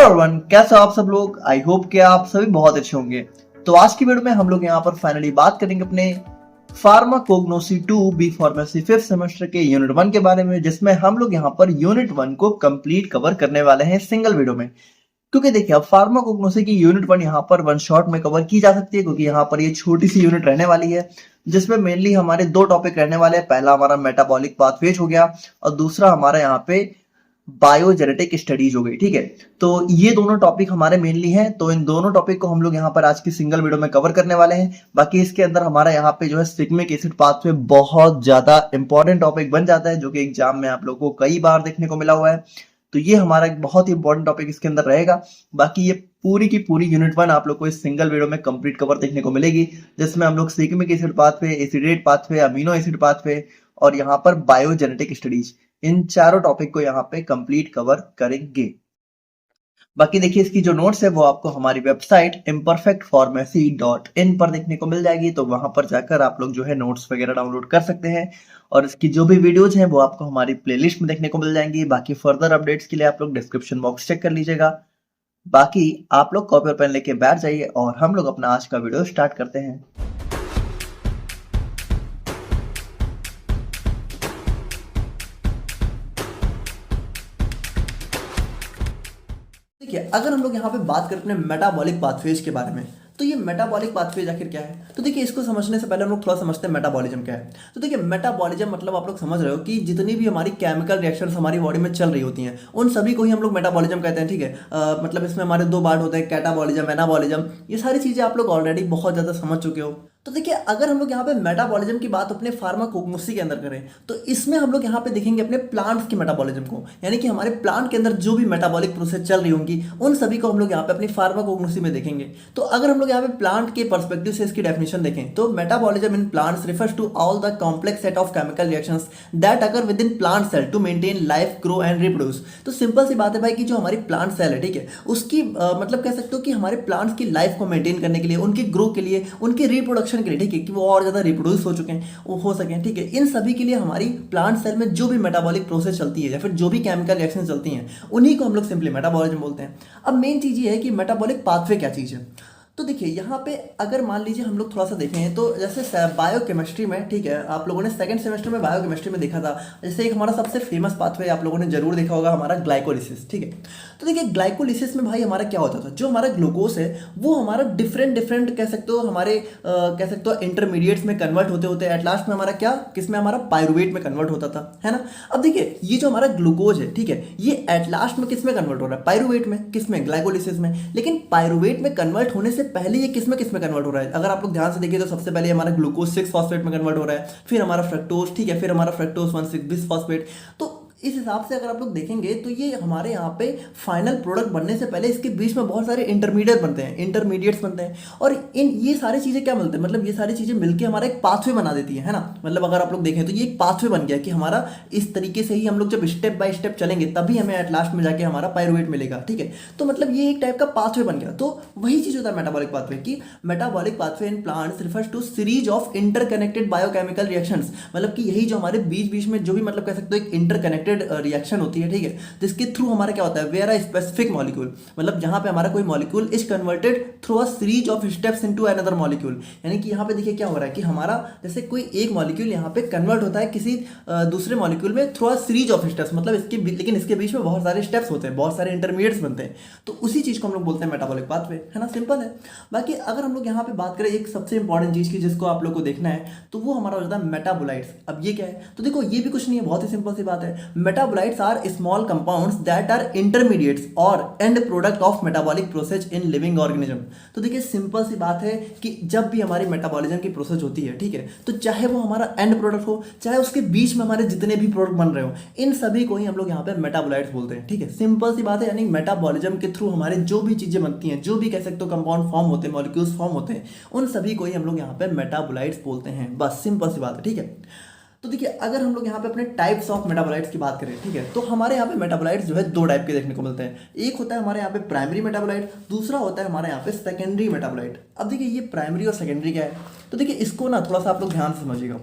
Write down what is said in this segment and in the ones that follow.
Everyone, कैसे हो आप सब लोग। आई होप कि आप सभी बहुत अच्छे होंगे। तो आज की वीडियो में हम लोग यहाँ पर फाइनली बात करेंगे अपने pharmacognosy 2 B pharmacy 5th semester के यूनिट 1 के बारे में, जिसमें हम लोग यहाँ पर यूनिट 1 को कंप्लीट कवर करने वाले हैं सिंगल वीडियो में। क्योंकि देखिए, अब फार्माकोग्नोसी की यूनिट 1 यहाँ पर वन शॉट में कवर की जा सकती है, क्योंकि यहाँ पर ये छोटी सी यूनिट रहने वाली है जिसमें मेनली हमारे दो टॉपिक रहने वाले हैं। पहला हमारा मेटाबॉलिक पाथवेज हो गया और दूसरा हमारा यहाँ पे बायोजेनेटिक स्टडीज हो गई। ठीक है, तो ये दोनों टॉपिक हमारे मेनली हैं, तो इन दोनों टॉपिक को हम लोग यहाँ पर आज की सिंगल वीडियो में कवर करने वाले हैं। बाकी इसके अंदर हमारा यहाँ पे जो है सिग्मिक एसिड पाथवे बहुत ज्यादा इंपॉर्टेंट टॉपिक बन जाता है, जो कि एग्जाम में आप लोगों को कई बार देखने को मिला हुआ है। तो ये हमारा एक बहुत ही इंपॉर्टेंट टॉपिक इसके अंदर रहेगा। बाकी ये पूरी की पूरी यूनिट 1 आप लोग को इस सिंगल वीडियो में कंप्लीट कवर देखने को मिलेगी, जिसमें हम लोग सिग्मिक acid pathway, acetate pathway, amino acid pathway और यहाँ पर बायोजेनेटिक स्टडीज, इन चारों टॉपिक को यहाँ पे कंप्लीट कवर करेंगे। बाकी देखिए, इसकी जो नोट्स है वो आपको हमारी वेबसाइट imperfectpharmacy.in पर देखने को मिल जाएगी, तो वहां पर जाकर आप लोग जो है नोट्स वगैरह डाउनलोड कर सकते हैं और इसकी जो भी वीडियोज हैं वो आपको हमारी प्लेलिस्ट में देखने को मिल जाएंगी। बाकी फर्दर अपडेट्स के लिए आप लोग डिस्क्रिप्शन बॉक्स चेक कर लीजिएगा। बाकी आप लोग कॉपी और पेन लेके बैठ जाइए और हम लोग अपना आज का वीडियो स्टार्ट करते हैं। देखिए, अगर हम लोग यहाँ पे बात करते हैं मेटाबॉलिक पाथवेज के बारे में, तो ये मेटाबॉलिक पाथवेज आखिर क्या है। तो देखिए, इसको समझने से पहले हम लोग थोड़ा समझते हैं मेटाबॉलिज्म क्या है। तो देखिए, मेटाबॉलिज्म मतलब आप लोग समझ रहे हो कि जितनी भी हमारी केमिकल रिएक्शंस हमारी बॉडी में चल रही होती हैं, उन सभी को ही हम लोग मेटाबॉलिज्म कहते हैं। ठीक है, मतलब इसमें हमारे दो पार्ट होते हैं, कैटाबॉलिज्म, एनाबॉलिज्म। ये सारी चीजें आप लोग ऑलरेडी बहुत ज्यादा समझ चुके हो। तो देखिए, अगर हम लोग यहाँ पे मेटाबॉलिज्म की बात अपने फार्माकोग्नोसी के अंदर करें, तो इसमें हम लोग यहाँ पे देखेंगे अपने प्लांट्स की मेटाबॉलिज्म को, यानी कि हमारे प्लांट के अंदर जो भी मेटाबॉलिक प्रोसेस चल रही होंगी उन सभी को हम लोग यहाँ पे अपनी फार्माकोग्नोसी में देखेंगे। तो अगर हम लोग यहाँ पे प्लांट के पर्सपेक्टिव से इसकी डेफिनेशन देखें, तो metabolism in plants refers to all the complex set of chemical reactions that occur within plant cell to maintain life, grow and reproduce. तो सिंपल सी बात है भाई कि जो हमारी प्लांट सेल है, ठीक है, उसकी मतलब कह सकते हो कि हमारे प्लांट्स की लाइफ को मेंटेन करने के लिए, उनके ग्रो के लिए, उनके रिप्रोडक्शन के लिए, ठीक है, कि वो और ज्यादा रिप्रोड्यूस हो चुके हैं, वो हो सके, ठीक है, इन सभी के लिए हमारी प्लांट सेल में जो भी मेटाबॉलिक प्रोसेस चलती है या फिर जो भी केमिकल रिएक्शन चलती हैं, उन्हीं को हम लोग सिंपली मेटाबॉलिज्म बोलते हैं। अब मेन चीज ये है कि मेटाबॉलिक पाथवे क्या चीज है। तो देखिए, यहाँ पे अगर मान लीजिए हम लोग थोड़ा सा देखें, तो जैसे बायोकेमिस्ट्री में, ठीक है, आप लोगों ने सेकंड सेमेस्टर में बायोकेमिस्ट्री में देखा था, जैसे एक हमारा सबसे फेमस पाथवे आप लोगों ने जरूर देखा होगा, हमारा ग्लाइकोलिसिस। ठीक है, तो देखिए, ग्लाइकोलिसिस में भाई हमारा क्या होता था, जो हमारा ग्लूकोज है वो हमारा डिफरेंट डिफरेंट कह सकते हो हमारे कह सकते हो इंटरमीडिएट्स में कन्वर्ट होते होते एट लास्ट में हमारा क्या, किसमें, हमारा पायरुवेट में कन्वर्ट होता था, है ना। अब देखिए, ये जो हमारा ग्लूकोज है, ठीक है, ये एट लास्ट में किसमें कन्वर्ट हो रहा है, पायरुवेट में, किसमें, ग्लाइकोलिसिस में। लेकिन पायरुवेट में कन्वर्ट होने से पहले ये किसमें कन्वर्ट हो रहा है, अगर आप लोग ध्यान से देखिए तो सबसे पहले हमारा ग्लूकोज 6 फॉस्फेट में कन्वर्ट हो रहा है, फिर हमारा फ्रक्टोज, ठीक है, फिर हमारा फ्रक्टोज 1,6 बिस फॉस्फेट। तो इस हिसाब से अगर आप लोग देखेंगे तो ये हमारे यहाँ पे फाइनल प्रोडक्ट बनने से पहले इसके बीच में बहुत सारे इंटरमीडिएट बनते हैं, इंटरमीडिएट्स बनते हैं, और इन ये सारी चीज़ें क्या मिलते हैं, मतलब ये सारी चीज़ें मिलकर हमारा एक पाथवे बना देती है ना। मतलब अगर आप लोग देखें तो ये एक पाथवे बन गया कि हमारा इस तरीके से ही हम लोग जब स्टेप बाय स्टेप चलेंगे तभी हमें एट लास्ट में जाके हमारा पायरुवेट मिलेगा। ठीक है, तो मतलब ये एक टाइप का पाथवे बन गया। तो वही चीज़ होता है मेटाबॉलिक पाथवे की। Metabolic pathway in plants refers to series of interconnected biochemical reactions, मतलब कि यही जो हमारे बीच बीच में जो भी मतलब कह सकते हो एक इंटरकनेक्टेड रिएक्शन होती है, ठीक है, जिसके थ्रू हमारा क्या होता है, वेयर अ स्पेसिफिक मॉलिक्यूल, मतलब जहां पे हमारा कोई molecule is converted through a series of steps into another molecule. यानी कि यहां पे देखिए क्या हो रहा है कि हमारा जैसे कोई एक मॉलिक्यूल यहां पे कन्वर्ट होता है किसी दूसरे मॉलिक्यूल में through a series of steps, मतलब इसके लेकिन इसके बीच में बहुत सारे स्टेप्स होते हैं, बहुत सारे इंटरमीडिएट्स बनते हैं। तो उसी चीज को हम लोग बोलते हैं मेटाबॉलिक पाथवे, है ना, सिंपल है। बाकी अगर हम लोग यहाँ पे बात करें एक सबसे इंपॉर्टेंट चीज की जिसको आप लोग को देखना है, तो वो हमारा हो जाता है मेटाबोलाइट्स। अब ये क्या है, तो देखो ये भी कुछ नहीं है, बहुत ही सिंपल सी बात है। Metabolites are small compounds that are intermediates or end product of metabolic process in living organism। तो देखिए, सिंपल सी बात है कि जब भी हमारी मेटाबॉलिज्म की प्रोसेस होती है, ठीक है, तो चाहे वो हमारा एंड प्रोडक्ट हो, चाहे उसके बीच में हमारे जितने भी प्रोडक्ट बन रहे हो, इन सभी को ही हम लोग यहाँ पे मेटाबोलाइट्स बोलते हैं। ठीक है, सिंपल सी बात है, यानी मेटाबॉलिज्म के थ्रू हमारे जो भी चीजें बनती हैं, जो भी कह सकते हो कंपाउंड फॉर्म होते हैं, मॉलिक्यूल्स फॉर्म होते हैं, उन सभी को ही हम लोग यहाँ पे मेटाबोलाइट्स बोलते हैं। बस सिंपल सी बात है, ठीक है। तो देखिए, अगर हम लोग यहाँ पे अपने टाइप्स ऑफ मेटाबोलाइट्स की बात करें, ठीक है, तो हमारे यहाँ पे मेटाबोलाइट्स जो है दो टाइप के देखने को मिलते हैं। एक होता है हमारे यहाँ पे प्राइमरी मेटाबोलाइट, दूसरा होता है हमारे यहाँ पे सेकेंडरी मेटाबोलाइट। अब देखिए, ये प्राइमरी और सेकेंडरी क्या है, तो देखिए इसको ना थोड़ा सा आप लोग ध्यान से समझिएगा।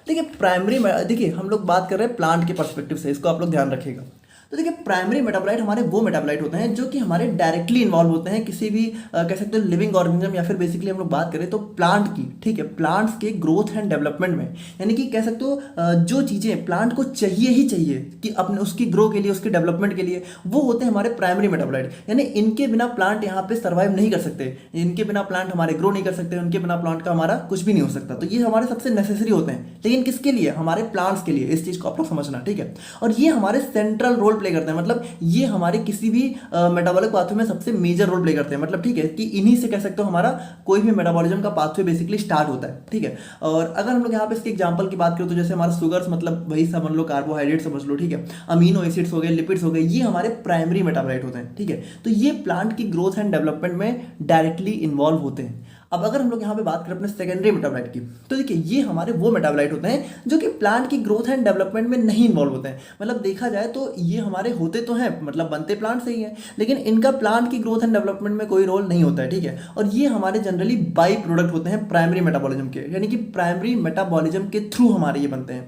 देखिए प्राइमरी, देखिए हम लोग बात कर रहे हैं प्लांट के पर्सपेक्टिव से, इसको आप लोग ध्यान रखिएगा। तो देखिए प्राइमरी मेटाबोलाइट हमारे वो मेटाबोलाइट होते हैं जो कि हमारे डायरेक्टली इन्वॉल्व होते हैं किसी भी कह सकते हो लिविंग ऑर्गेनिज्म, या फिर बेसिकली हम लोग बात करें तो प्लांट की, ठीक है, प्लांट्स के ग्रोथ एंड डेवलपमेंट में। यानी कि कह सकते हो जो चीज़ें प्लांट को चाहिए ही चाहिए कि अपने उसकी ग्रो के लिए, उसके डेवलपमेंट के लिए, वो होते हैं हमारे प्राइमरी मेटाबोलाइट। यानी इनके बिना प्लांट यहाँ पे सर्वाइव नहीं कर सकते, इनके बिना प्लांट हमारे ग्रो नहीं कर सकते, उनके बिना प्लांट का हमारा कुछ भी नहीं हो सकता। तो ये हमारे सबसे नेसेसरी होते हैं, लेकिन किसके लिए? हमारे प्लांट्स के लिए। इस चीज़ को आप लोग समझना, ठीक है। और ये हमारे सेंट्रल रोल प्ले करते हैं, मतलब ये हमारे किसी भी मेटाबॉलिक पाथवे में सबसे मेजर रोल प्ले करते हैं, मतलब ठीक है कि इन्हीं से कह सकते हो हमारा कोई भी मेटाबॉलिज्म का पाथवे बेसिकली स्टार्ट होता है, ठीक है। और अगर हम लोग यहाँ पे इसके एग्जांपल की बात करें तो जैसे हमारा शुगर्स, मतलब वही समझ लो, कार्बोहाइड्रेट समझ लो, ठीक है, अमीनो एसिड्स हो गए, लिपिड्स हो गए, ये हमारे प्राइमरी मेटाबॉलाइट होते हैं, ठीक है। तो ये प्लांट की ग्रोथ एंड डेवलपमेंट में डायरेक्टली इन्वॉल्व होते हैं। अब अगर हम लोग यहाँ पे बात करें अपने सेकेंडरी मेटाबोलाइट की, तो देखिए ये हमारे वो मेटाबोलाइट होते हैं जो कि प्लांट की ग्रोथ एंड डेवलपमेंट में नहीं इन्वॉल्व होते हैं। मतलब देखा जाए तो ये हमारे होते तो हैं, मतलब बनते प्लांट से ही हैं, लेकिन इनका प्लांट की ग्रोथ एंड डेवलपमेंट में कोई रोल नहीं होता है, ठीक है। और ये हमारे जनरली बाई प्रोडक्ट होते हैं प्राइमरी मेटाबॉलिज्म के, यानी कि प्राइमरी मेटाबॉलिज्म के थ्रू हमारे ये बनते हैं।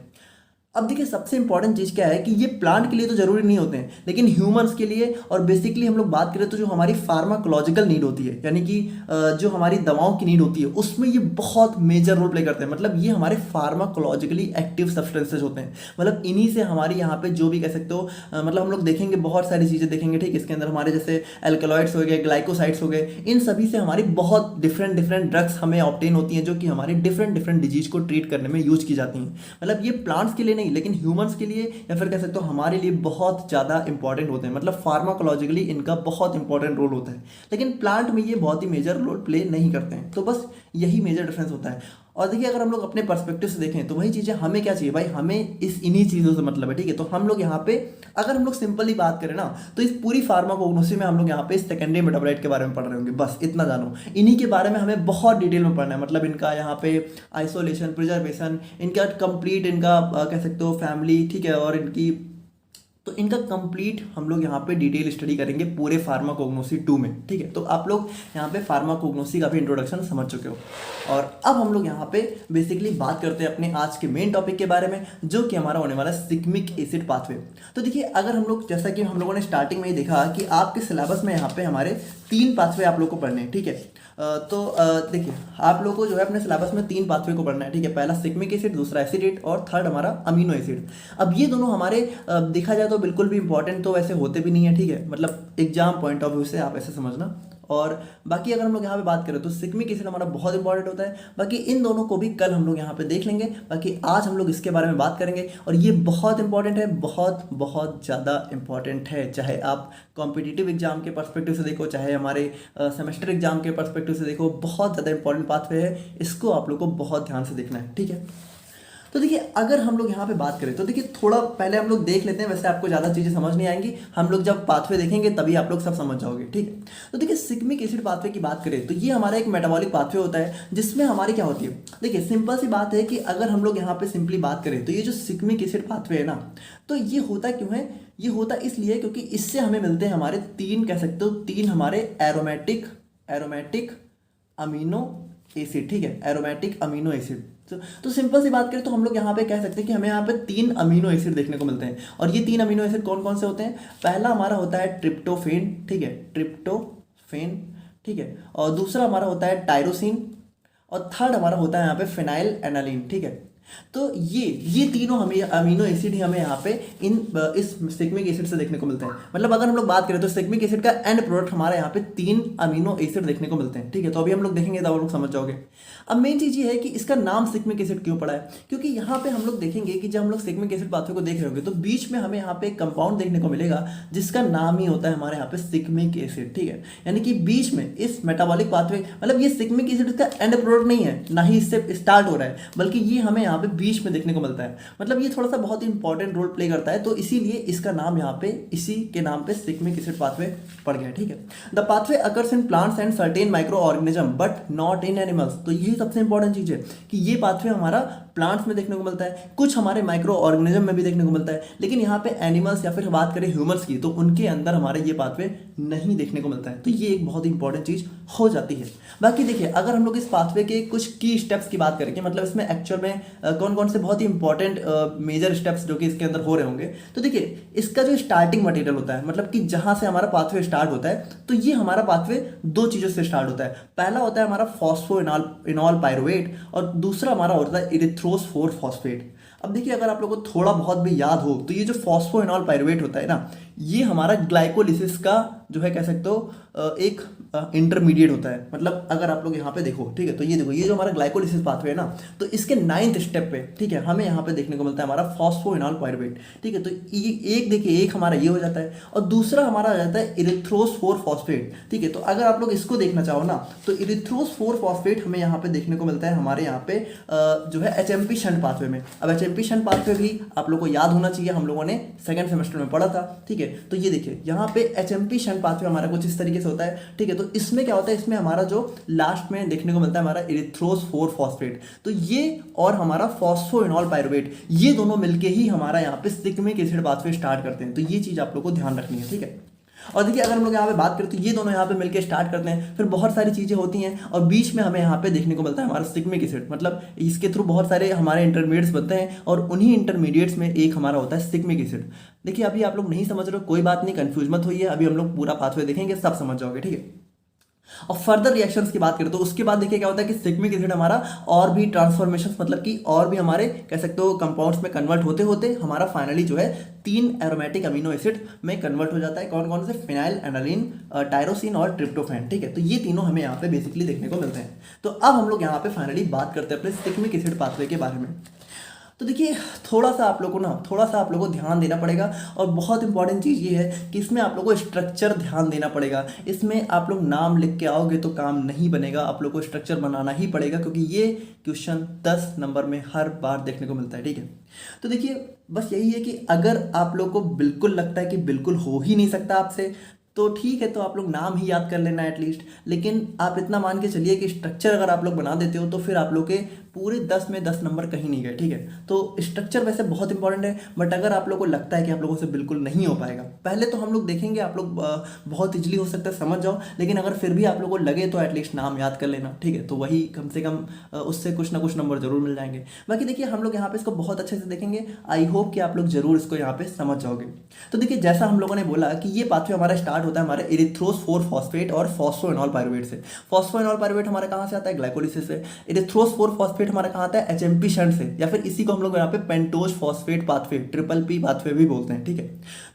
अब देखिए सबसे इंपॉर्टेंट चीज़ क्या है कि ये प्लांट के लिए तो जरूरी नहीं होते हैं, लेकिन ह्यूमंस के लिए, और बेसिकली हम लोग बात करें तो जो हमारी फार्माकोलॉजिकल नीड होती है, यानी कि जो हमारी दवाओं की नीड होती है, उसमें ये बहुत मेजर रोल प्ले करते हैं। मतलब ये हमारे फार्माकोलॉजिकली एक्टिव सब्सटेंसेज होते हैं, मतलब इन्हीं से हमारी यहाँ पे जो भी कह सकते हो मतलब हम लोग देखेंगे बहुत सारी चीज़ें देखेंगे, ठीक, इसके अंदर हमारे जैसे एल्कलॉइड्स हो गए, ग्लाइकोसाइड्स हो गए, इन सभी से हमारी बहुत डिफरेंट डिफरेंट ड्रग्स हमें ऑब्टेन होती हैं जो कि हमारी डिफरेंट डिफरेंट डिजीज को ट्रीट करने में यूज की जाती हैं। मतलब ये प्लांट्स के लिए नहीं, लेकिन ह्यूमंस के लिए या फिर कह सकते हो हमारे लिए बहुत ज़्यादा इंपॉर्टेंट होते हैं। मतलब फार्माकोलॉजिकली इनका बहुत इंपॉर्टेंट रोल होता है, लेकिन प्लांट में ये बहुत ही मेजर रोल प्ले नहीं करते हैं। तो बस यही मेजर डिफरेंस होता है। और देखिए अगर हम लोग अपने पर्सपेक्टिव से देखें तो वही चीज़ें हमें क्या चाहिए भाई, हमें इन्हीं चीज़ों से मतलब है, ठीक है। तो हम लोग यहाँ पे अगर हम लोग सिंपली बात करें ना, तो इस पूरी फार्माकोग्नोसी में हम लोग यहाँ पे सेकेंडरी मेटाबोलाइट के बारे में पढ़ रहे होंगे, बस इतना जानो। इन्हीं के बारे में हमें बहुत डिटेल में पढ़ना है, मतलब इनका यहाँ पे आइसोलेशन, प्रिजर्वेशन, इनका कंप्लीट, इनका कह सकते हो फैमिली, ठीक है, और इनकी, तो इनका कंप्लीट हम लोग यहाँ पे डिटेल स्टडी करेंगे पूरे फार्माकोग्नोसी 2 में, ठीक है। तो आप लोग यहाँ पे फार्माकोग्नोसी का भी इंट्रोडक्शन समझ चुके हो। और अब हम लोग यहाँ पे बेसिकली बात करते हैं अपने आज के मेन टॉपिक के बारे में, जो कि हमारा होने वाला है सिग्मिक एसिड पाथवे। तो देखिए अगर हम लोग, जैसा कि हम लोगों ने स्टार्टिंग में ही देखा कि आपके सिलेबस में यहाँ पे हमारे 3 पाथवे आप लोग को पढ़ने हैं, ठीक है। तो देखिए आप लोगों को जो है अपने सिलेबस में 3 पाथवे को पढ़ना है, ठीक है। पहला सिग्मिक एसिड, दूसरा एसिडेट, और थर्ड हमारा अमीनो एसिड। अब ये दोनों हमारे देखा जाए तो बिल्कुल भी इंपॉर्टेंट तो वैसे होते भी नहीं है, ठीक है, मतलब एग्जाम पॉइंट ऑफ व्यू से आप ऐसे समझना। और बाकी अगर हम लोग यहाँ पे बात करें तो सिग्मिक एसिड हमारा बहुत इंपॉर्टेंट होता है। बाकी इन दोनों को भी कल हम लोग यहाँ पे देख लेंगे, बाकी आज हम लोग इसके बारे में बात करेंगे। और ये बहुत इंपॉर्टेंट है, बहुत बहुत ज़्यादा इंपॉर्टेंट है, चाहे आप कॉम्पिटिटिव एग्जाम के पर्सपेक्टिव से देखो, चाहे हमारे सेमेस्टर एग्जाम के पर्सपेक्टिव से देखो, बहुत ज़्यादा इंपॉर्टेंट पाथवे है, इसको आप लोग को बहुत ध्यान से देखना है, ठीक है। तो देखिए अगर हम लोग यहाँ पे बात करें तो देखिए थोड़ा पहले हम लोग देख लेते हैं, वैसे आपको ज़्यादा चीज़ें समझ नहीं आएंगी, हम लोग जब पाथवे देखेंगे तभी आप लोग सब समझ जाओगे, ठीक है। तो देखिए सिग्मिक एसिड पाथवे की बात करें तो ये हमारा एक मेटाबॉलिक पाथवे होता है, जिसमें हमारी क्या होती है, देखिए सिंपल सी बात है कि अगर हम लोग यहाँ पे सिंपली बात करें तो ये जो सिग्मिक एसिड पाथवे है ना, तो ये होता क्यों है, ये होता इसलिए क्योंकि इससे हमें मिलते हैं हमारे 3 कह सकते हो 3 हमारे एरोमेटिक अमीनो एसिड, ठीक है, एरोमेटिक अमीनो एसिड। तो सिंपल सी बात करें तो हम लोग यहाँ पे कह सकते हैं कि हमें यहाँ पे 3 अमीनो एसिड देखने को मिलते हैं। और ये 3 अमीनो एसिड कौन कौन से होते हैं, पहला हमारा होता है ट्रिप्टोफेन, ठीक है, ट्रिप्टोफेन, ठीक है, और दूसरा हमारा होता है टायरोसिन, और थर्ड हमारा होता है यहाँ पे फिनाइल एनालिन, ठीक है। तो ये तीनों हमें अमीनो एसिड ही हमें यहाँ पे इस सिग्मिक एसिड से देखने को मिलते हैं। मतलब अगर हम लोग बात करें तो सिग्मिक एसिड का एंड प्रोडक्ट हमारे यहाँ पे 3 अमीनो एसिड देखने को मिलते हैं, ठीक है। तो अभी हम लोग देखेंगे तो आप लोग समझ जाओगे। अब मेन चीज़ ये है कि इसका नाम सिग्मिक एसिड क्यों पड़ा है, क्योंकि यहाँ पे हम लोग देखेंगे कि जब हम लोग सिग्मिक एसिड पाथवे को देख रहे होंगे तो बीच में हमें यहाँ पे एक कंपाउंड देखने को मिलेगा जिसका नाम ही होता है हमारे यहाँ पे सिग्मिक एसिड, ठीक है। यानी कि बीच में इस मेटाबॉलिक पाथवे, मतलब ये सिग्मिक एसिड इसका एंड प्रोडक्ट नहीं है, ना ही इससे स्टार्ट हो रहा है, बल्कि ये हमें यहाँ पे बीच में देखने को मिलता है। मतलब ये थोड़ा सा बहुत ही इंपॉर्टेंट रोल प्ले करता है, तो इसीलिए इसका नाम यहाँ पे इसी के नाम पे सिग्मिक एसिड पाथवे पड़ गया, ठीक है। The pathway occurs in plants and certain micro organism but not in animals. तो यही सबसे इंपॉर्टेंट चीज है कि ये पाथवे हमारा प्लांट्स में देखने को मिलता है, कुछ हमारे माइक्रो ऑर्गेनिज्म में भी देखने को मिलता है, लेकिन यहाँ पे एनिमल्स या फिर बात करें ह्यूमंस की तो उनके अंदर हमारे ये पाथवे नहीं देखने को मिलता है। तो ये एक बहुत ही इंपॉर्टेंट चीज हो जाती है। बाकी देखिए, अगर हम लोग इस पाथवे के कुछ की स्टेप्स की बात करें कि मतलब इसमें एक्चुअल में कौन कौन से बहुत ही इंपॉर्टेंट मेजर स्टेप्स जो कि इसके अंदर हो रहे होंगे, तो देखिए इसका जो स्टार्टिंग मटेरियल होता है, मतलब कि जहां से हमारा पाथवे स्टार्ट होता है, तो ये हमारा पाथवे दो चीजों से स्टार्ट होता है। पहला होता है हमारा फॉस्फोइनॉल पायरुवेट और दूसरा हमारा होता है इरिथ्रोस 4 फॉस्फेट। अब देखिए, अगर आप लोगों को थोड़ा बहुत भी याद हो तो ये जो फॉस्फोइनॉल पायरुवेट होता है ना, ये हमारा ग्लाइकोलिसिस का जो है कह सकते हो एक इंटरमीडिएट होता है। मतलब अगर आप लोग यहाँ पे देखो, ठीक है, तो ये देखो, ये जो हमारा ग्लाइकोलिसिस पाथवे है ना, तो इसके 9th स्टेप पे, ठीक है, हमें यहाँ पे देखने को मिलता है हमारा फॉस्फोइनॉल पायरुवेट। ठीक है, तो एक देखिए, एक हमारा ये हो जाता है और दूसरा हमारा आ जाता है इरिथ्रोस 4 फॉस्फेट। ठीक है, तो अगर आप लोग इसको देखना चाहो ना, तो इरिथ्रोस 4 फॉस्फेट हमें यहाँ पे देखने को मिलता है हमारे यहाँ पे जो है एचएमपी शंट पाथवे में। अब एचएमपी शंट पाथवे भी आप लोग को याद होना चाहिए, हम लोगों ने सेकंड सेमेस्टर में पढ़ा था। ठीक है, तो ये देखिए यहाँ पे एचएमपी शंट पाथवे हमारा कुछ इस तरीके से होता है। ठीक है, तो इसमें क्या होता है, इसमें हमारा जो लास्ट में देखने को मिलता है हमारा इरिथ्रोस 4 फॉस्फेट, तो ये और हमारा फॉस्फोइनॉल पायरुवेट, ये दोनों मिलके ही हमारा यहाँ पे सिग्मिक एसिड पाथवे स्टार्ट करते हैं। तो ये चीज आप लोग को ध्यान रखनी है। ठीक है, और देखिए, अगर हम लोग यहाँ पे बात करें तो ये दोनों यहाँ पे मिलके स्टार्ट करते हैं, फिर बहुत सारी चीजें होती हैं और बीच में हमें यहाँ पे देखने को मिलता है हमारा सिग्मिक एसिड। मतलब इसके थ्रू बहुत सारे हमारे इंटरमीडिएट्स बनते हैं और उन्हीं इंटरमीडिएट्स में एक हमारा होता है सिग्मिक एसिड। देखिए, अभी आप लोग नहीं समझ रहे हो, कोई बात नहीं, कंफ्यूज मत होइए, अभी हम लोग पूरा पाथवे देखेंगे, सब समझ जाओगे। ठीक है, और फर्दर रिएक्शंस की बात करें तो उसके बाद देखिए क्या होता है कि सिग्मिक एसिड हमारा और भी ट्रांसफॉर्मेशंस, मतलब कि और भी हमारे कह सकते हो कंपाउंड्स में कन्वर्ट होते होते हमारा फाइनली जो है 3 एरोमेटिक अमीनो एसिड में कन्वर्ट हो जाता है। कौन कौन से? फिनाइल एनालिन, टायरोसिन और ट्रिप्टोफैन। ठीक है, तो ये तीनों हमें यहाँ पे बेसिकली देखने को मिलते हैं। तो अब हम लोग यहाँ पे फाइनली बात करते हैं अपने सिग्मिक एसिड पाथवे के बारे में। तो देखिए, थोड़ा सा आप लोगों को ध्यान देना पड़ेगा और बहुत इंपॉर्टेंट चीज़ ये है कि इसमें आप लोगों को स्ट्रक्चर ध्यान देना पड़ेगा। इसमें आप लोग नाम लिख के आओगे तो काम नहीं बनेगा, आप लोग को स्ट्रक्चर बनाना ही पड़ेगा, क्योंकि ये क्वेश्चन 10 नंबर में हर बार देखने को मिलता है। ठीक है, तो देखिए बस यही है कि अगर आप लोग को बिल्कुल लगता है कि बिल्कुल हो ही नहीं सकता आपसे, तो ठीक है, तो आप लोग नाम ही याद कर लेना एटलीस्ट। लेकिन आप इतना मान के चलिए कि स्ट्रक्चर अगर आप लोग बना देते हो तो फिर आप लोग के पूरे 10 में 10 नंबर कहीं नहीं गए। ठीक है, तो स्ट्रक्चर वैसे बहुत इंपॉर्टेंट है, बट अगर आप लोग को लगता है कि आप लोगों से बिल्कुल नहीं हो पाएगा, पहले तो हम लोग देखेंगे, आप लोग बहुत इजली हो सकता है समझ जाओ, लेकिन अगर फिर भी आप लोग को लगे तो एटलीस्ट नाम याद कर लेना। ठीक है, तो वही कम से कम उससे कुछ ना कुछ नंबर जरूर मिल जाएंगे। बाकी देखिए, हम लोग यहाँ पे इसको बहुत अच्छे से देखेंगे, आई होप कि आप लोग जरूर इसको यहाँ पे समझ जाओगे। तो देखिए, जैसा हम लोगों ने बोला कि ये पाथवे हमारा स्टार्ट होता है हमारे इरिथ्रोस 4 फॉस्फेट और फॉस्फोइनॉल पायरुवेट से। फॉस्फोइनॉल पायरुवेट हमारा कहाँ से आता है? ग्लाइकोलिसिस से। इरिथ्रोस 4 फॉस्फेट हमारा कहाँ आता है? एचएमपी शंट से, या फिर इसी को हम लोग यहाँ पे pentose phosphate pathway, triple P pathway भी बोलते हैं। ठीक है,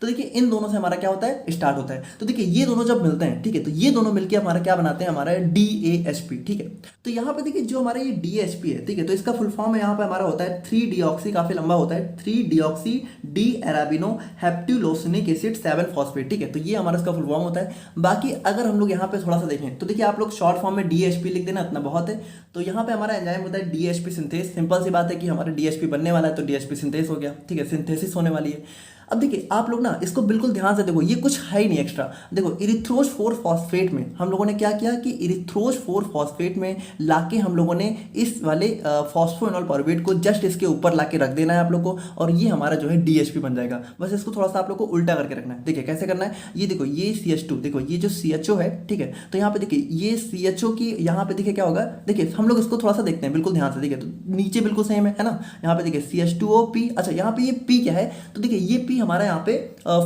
तो देखिए इन दोनों से हमारा क्या होता है? स्टार्ट होता है। तो देखिए ये दोनों जब मिलते हैं, ठीक है, तो ये दोनों मिलकर हमारा क्या बनाते हैं? हमारा DAHP। ठीक है, तो यहाँ पे देखिए जो हमारा ये DHP है, ठीक है, तो इसका फुल फॉर्म है यहाँ पे हमारा होता है 3 डीऑक्सी, काफी लंबा होता है, 3 डीऑक्सी डी एराबिनो हेप्टुलोसिनिक एसिड 7 फॉस्फेट। ठीक है, तो ये हमारा इसका फुल फॉर्म होता है। बाकी अगर हम लोग यहाँ पे थोड़ा सा देखें तो देखिए, आप लोग शॉर्ट फॉर्म में DHP लिख देना, इतना बहुत है। तो यहाँ पे हमारा एंजाइम होता है DHP सिंथेस। सिंपल सी बात है कि हमारा DHP बनने वाला है तो DHP सिंथेस हो गया। ठीक है, सिंथेसिस होने वाली है। अब देखिए आप लोग ना इसको बिल्कुल ध्यान से देखो, ये कुछ है ही नहीं एक्स्ट्रा। देखो इरिथ्रोस 4 फॉस्फेट में हम लोगों ने क्या किया कि इरिथ्रोस 4 फॉस्फेट में लाके हम लोगों ने इस वाले फॉस्फोइनॉल पायरुवेट को जस्ट इसके ऊपर लाके रख देना है आप लोग को, और ये हमारा जो है DHP बन जाएगा। बस इसको थोड़ा सा आप लोग को उल्टा करके रखना है। देखिए कैसे करना है, ये देखो, ये CH2, देखो ये जो CHO है, ठीक है, तो यहाँ पे देखिए ये CHO की यहाँ पे देखिए क्या होगा, देखिए हम लोग इसको थोड़ा सा देखते हैं बिल्कुल ध्यान से। देखिए तो नीचे बिल्कुल सेम है ना, यहाँ पे देखिए CH2OP। अच्छा, यहाँ पे ये P क्या है, तो देखिए ये P हमारा यहाँ पे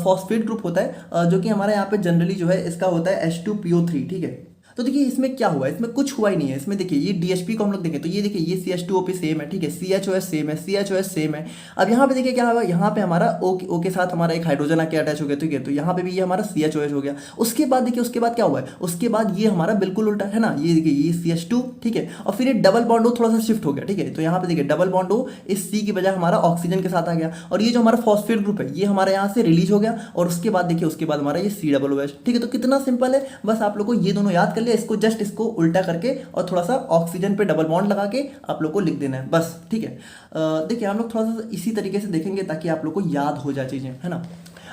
फॉस्फेट ग्रुप होता है, जो कि हमारे यहाँ पे जनरली जो है इसका होता है H2PO3। ठीक है, तो देखिए इसमें क्या हुआ, इसमें कुछ हुआ ही नहीं है। इसमें देखिए ये DHP को हम लोग देखें तो ये देखिए ये CH2OP सेम है, ठीक है, CHOS सेम है, CHOS सेम है। अब यहाँ पे देखिए क्या हुआ, यहाँ पे हमारा O के साथ हमारा एक हाइड्रोजन आके अटैच हो गया, ठीक है, तो यहाँ पे भी ये हमारा CHOS हो गया। उसके बाद देखिए उसके बाद क्या हुआ है, उसके बाद ये हमारा बिल्कुल उल्टा है ना, ये देखिए ये CH2, ठीक है, और फिर ये डबल बॉन्ड O थोड़ा सा शिफ्ट हो गया। ठीक है, तो यहाँ पे देखिए डबल बॉन्ड O इस C की बजाय हमारा ऑक्सीजन के साथ आ गया, और ये जो हमारा फॉस्फेट ग्रुप है ये हमारे यहाँ से रिलीज हो गया, और उसके बाद देखिए उसके बाद हमारा ये COOH। ठीक है, तो कितना सिंपल है, बस आप लोग को ये दोनों याद कर लिया, इसको जस्ट इसको उल्टा करके और थोड़ा सा ऑक्सीजन पे डबल बॉन्ड लगा के आप लोग को लिख देना है बस। ठीक है, देखिए हम लोग थोड़ा सा इसी तरीके से देखेंगे ताकि आप लोग को याद हो जाए चीजें, है ना।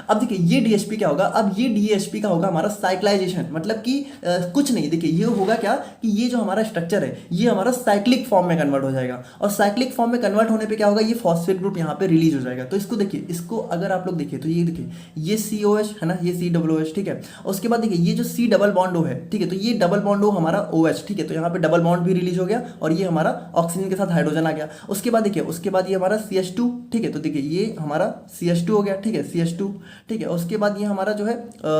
अब देखिए ये डीएचपी क्या होगा, अब ये डीएचपी का होगा हमारा साइक्लाइजेशन, मतलब कि कुछ नहीं, देखिए ये होगा क्या कि ये जो हमारा स्ट्रक्चर है ये हमारा साइक्लिक फॉर्म में कन्वर्ट हो जाएगा, और साइक्लिक फॉर्म में कन्वर्ट होने पे क्या होगा, ये फॉस्फेट ग्रुप यहाँ पे रिलीज हो जाएगा। तो इसको देखिए, इसको अगर आप लोग देखिए तो ये देखिए ये COH है ना, ये COOH, ठीक है। उसके बाद देखिए ये जो C डबल बॉन्ड O है, ठीक है, तो ये डबल बॉन्ड O हमारा OH, ठीक है, तो यहाँ पे डबल बॉन्ड भी रिलीज हो गया और ये हमारा ऑक्सीजन के साथ हाइड्रोजन आ गया। उसके बाद देखिए, उसके बाद ये हमारा CH2, ठीक है, तो देखिए ये हमारा CH2 हो गया, ठीक है, CH2, ठीक है। उसके बाद ये हमारा जो है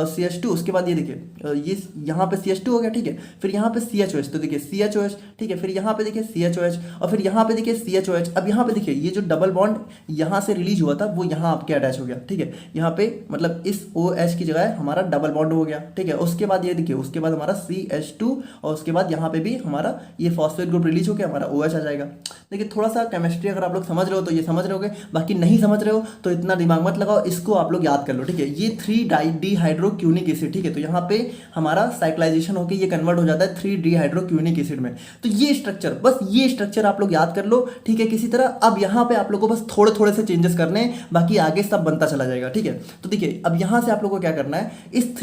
CH2, उसके बाद ये देखिए ये यहाँ पे CH2 हो गया, ठीक है, फिर यहाँ पे CHOH, तो देखिए CHOH, ठीक है, फिर यहाँ पे देखिए CHOH, और फिर यहाँ पे देखिए CHOH। अब यहाँ पे देखिए ये जो डबल बॉन्ड यहाँ से रिलीज हुआ था वो यहाँ आपके अटैच हो गया, ठीक है, यहाँ पे मतलब इस OH की जगह हमारा डबल बॉन्ड हो गया, ठीक है। उसके बाद ये देखिए, उसके बाद हमारा CH2, और उसके बाद यहाँ पे भी हमारा ये फॉस्फेट ग्रुप रिलीज होकर हमारा OH आ जाएगा। देखिए थोड़ा सा केमिस्ट्री अगर आप लोग समझ रहे हो तो ये समझ रहे होगे, बाकी नहीं समझ रहे हो तो इतना दिमाग मत लगाओ, इसको आप लोग याद कर लो, ठीक है। ये 3-डिहाइड्रोक्यूनिक एसिड, ठीक है, तो यहाँ पे हमारा साइक्लाइजेशन होकर ये कन्वर्ट हो जाता है 3-डिहाइड्रोक्यूनिक एसिड में। तो ये स्ट्रक्चर, बस ये स्ट्रक्चर आप लोग याद कर लो, ठीक है, किसी तरह। अब यहाँ पे आप लोग को बस थोड़े थोड़े से चेंजेस करने हैं, बाकी आगे सब बनता चला जाएगा, ठीक है। तो देखिए अब यहाँ से आप लोग को क्या करना है, इस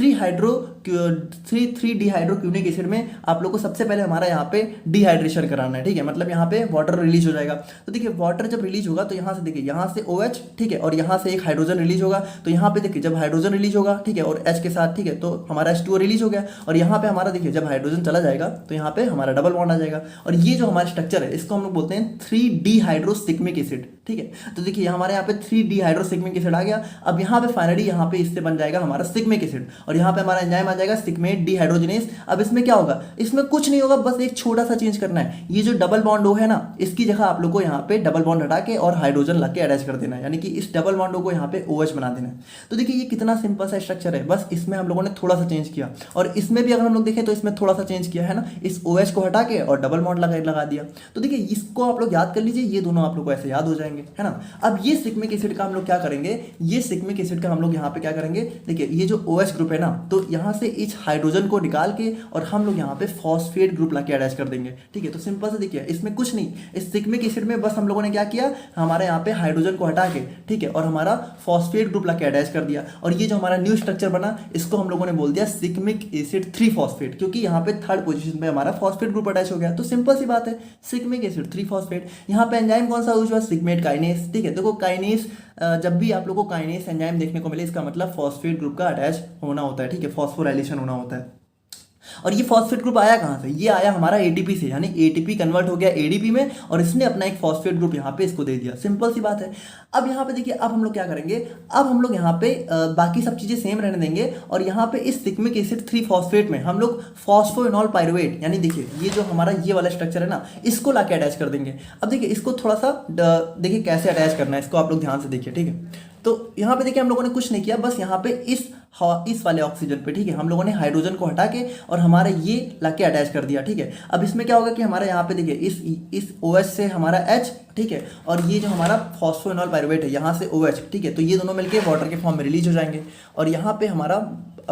3-डिहाइड्रोक्यूनिक एसिड में आप लोग को सबसे पहले हमारा यहाँ पे डिहाइड्रेशन कराना है, ठीक है, मतलब यहाँ पे वाटर रिलीज हो जाएगा। तो देखिए वाटर जब रिलीज होगा तो यहाँ से देखिए, यहाँ से OH, ठीक है, और यहाँ से एक हाइड्रोजन रिलीज होगा, तो यहाँ पे देखिए जब हाइड्रोजन रिलीज होगा, ठीक है, और H के साथ, ठीक है, तो हमारा H2O रिलीज हो गया, और यहाँ पे हमारा देखिए जब हाइड्रोजन चला जाएगा तो यहाँ पे हमारा डबल बॉन्ड आ जाएगा, और ये जो हमारा स्ट्रक्चर है इसको हम लोग बोलते हैं 3-डिहाइड्रोसिग्मिक एसिड, ठीक है। तो देखिए हमारे यहाँ पे 3-डिहाइड्रोसिग्मिक एसिड आ गया। अब यहाँ पे फाइनली यहाँ पे इससे बन जाएगा हमारा सिग्मिक एसिड, और यहाँ पे हमारा एंजाइम आ जाएगा सिग्मेट डिहाइड्रोजनेस। अब इसमें क्या होगा, इसमें कुछ नहीं होगा, बस एक छोटा सा चेंज करना है, ये जो डबल बॉन्ड O है ना, इसकी जगह आप लोग को यहाँ पे डबल बॉन्ड हटा के और हाइड्रोजन ला के अटैच कर देना है, यानी कि इस डबल बॉन्ड O को यहाँ पे OH बना देना है। तो देखिए ये कितना सिंपल सा स्ट्रक्चर है, बस इसमें हम लोगों ने थोड़ा सा चेंज किया, और इसमें भी अगर हम लोग देखें तो इसमें थोड़ा सा चेंज किया है ना, इस OH को हटा के और डबल बॉन्ड लगा दिया। तो देखिए इसको आप लोग याद कर लीजिए, ये दोनों आप लोग को ऐसे याद हो जाएंगे, है ना। अब ये सिग्मिक एसिड का हम लोग क्या करेंगे, ये सिग्मिक एसिड का हम लोग यहाँ पे क्या करेंगे, देखिए ये जो OH ग्रुप है ना, तो यहाँ से इस हाइड्रोजन को निकाल के और हम लोग यहाँ पे फॉस्फेट ग्रुप ला के अटैच कर देंगे, ठीक है। तो सिंपल से देखिए इसमें कुछ नहीं, इस सिग्मिक एसिड में बस हम लोगों ने क्या किया, हमारे यहाँ पे हाइड्रोजन को हटा के, ठीक है, और हमारा फॉस्फेट ग्रुप ला के अटैच कर दिया, और ये जो हमारा न्यू स्ट्रक्चर बना इसको हम लोगों ने बोल दिया सिग्मिक एसिड 3-फॉस्फेट, क्योंकि यहाँ पे थर्ड पोजीशन पे हमारा फॉस्फेट ग्रुप अटैच हो गया। तो सिंपल सी बात है, सिग्मिक एसिड 3-फॉस्फेट। यहाँ पे एंजाइम कौन सा यूज हुआ, सिग्मेट काइनेस, ठीक है। देखो काइनेस, जब भी आप लोगों को काइनेस एंजाइम देखने को मिले इसका मतलब फॉस्फेट ग्रुप का अटैच होना होता है, ठीक है, फॉस्फोराइलेशन होना होता है। और ये फॉस्फेट ग्रुप आया कहाँ से, ये आया हमारा ATP से, यानी ATP कन्वर्ट हो गया ADP में, और इसने अपना एक फॉस्फेट ग्रुप यहाँ पे इसको दे दिया, सिंपल सी बात है। अब यहाँ पे देखिए, अब हम लोग क्या करेंगे, अब हम लोग यहाँ पे बाकी सब चीजें सेम रहने देंगे, और यहाँ पे इस सिग्मिक एसिड 3-फॉस्फेट में हम लोग फॉस्फोइनॉल पाइरुवेट, यानी देखिए ये जो हमारा ये वाला स्ट्रक्चर है ना, इसको लाके अटैच कर देंगे। अब देखिए इसको थोड़ा सा देखिए कैसे अटैच करना है, इसको आप लोग ध्यान से देखिए, ठीक है। तो यहाँ पे देखिए हम लोगों ने कुछ नहीं किया, बस यहाँ पे इस वाले ऑक्सीजन पे, ठीक है, हम लोगों ने हाइड्रोजन को हटा के और हमारे ये लाके अटैच कर दिया, ठीक है। अब इसमें क्या होगा कि हमारे यहाँ पे देखिए इस OH से हमारा H, ठीक है, और ये जो हमारा फॉस्फोइनॉल पाइरुवेट है यहाँ से OH, ठीक है, तो ये दोनों मिलके वाटर के फॉर्म में रिलीज हो जाएंगे, और यहाँ पे हमारा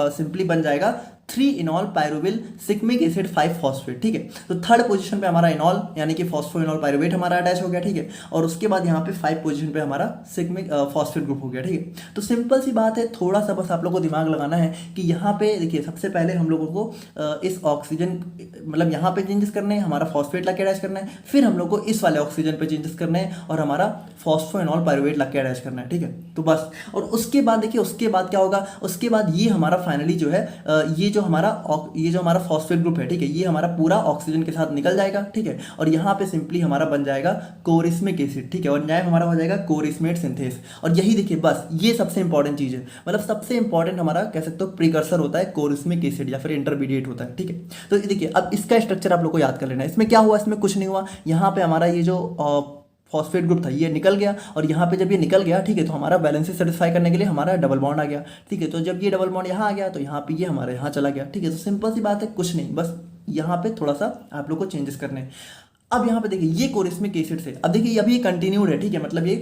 सिंपली बन जाएगा 3-इनॉल पायरुविल सिग्मिक एसिड 5-फॉस्फेट, ठीक है। तो थर्ड पोजीशन पे हमारा इनॉल यानी कि फॉस्फोइनॉल पायरुवेट हमारा अटैच हो गया, ठीक है, और उसके बाद यहाँ पे 5 पोजीशन पे हमारा सिग्मिक फॉस्फेट ग्रुप हो गया, ठीक है। तो सिंपल सी बात है, थोड़ा सा बस आप लोग को दिमाग लगाना है कि यहाँ पे देखिए सबसे पहले हम लोगों को इस ऑक्सीजन मतलब यहाँ पे चेंजेस करने हैं, हमारा फॉस्फेट ला के अटैच करना है, फिर हम लोग को इस वाले ऑक्सीजन पे चेंजेस करने हैं और हमारा फॉस्फोइनॉल पायरुवेट ला के अटैच करना है, ठीक है। तो बस, और उसके बाद देखिए उसके बाद क्या होगा, उसके बाद ये हमारा फाइनली जो है ये जो हमारा फॉस्फेट ग्रुप है, ठीक है, ये हमारा पूरा ऑक्सीजन के साथ निकल जाएगा, ठीक है, और यहाँ पे सिंपली हमारा बन जाएगा कोरिस्मिक एसिड, ठीक है, और एंजाइम हमारा हो जाएगा कोरिस्मेट सिंथेस। और यही देखिए बस ये सबसे इंपॉर्टेंट चीज़ है, मतलब सबसे इंपॉर्टेंट हमारा कह सकते हो प्रीकर्सर होता है कोरिस्मिक एसिड या फिर इंटरमीडिएट होता है, ठीक है। तो देखिए अब इसका स्ट्रक्चर आप लोग को याद कर लेना है। इसमें क्या हुआ, इसमें कुछ नहीं हुआ, यहाँ पे हमारा ये जो फॉस्फेट ग्रुप था ये निकल गया, और यहाँ पे जब ये निकल गया, ठीक है, तो हमारा बैलेंस सेटिस्फाई करने के लिए हमारा डबल बॉन्ड आ गया, ठीक है। तो जब ये डबल बॉन्ड यहाँ आ गया तो यहाँ पे ये हमारे यहाँ चला गया, ठीक है। तो सिंपल सी बात है, कुछ नहीं, बस यहाँ पे थोड़ा सा आप लोग को चेंजेस करने हैं। अब यहाँ पे देखिए ये कोरिस्मिक एसिड से, अब देखिए अभी ये कंटिन्यूड है, ठीक है, मतलब ये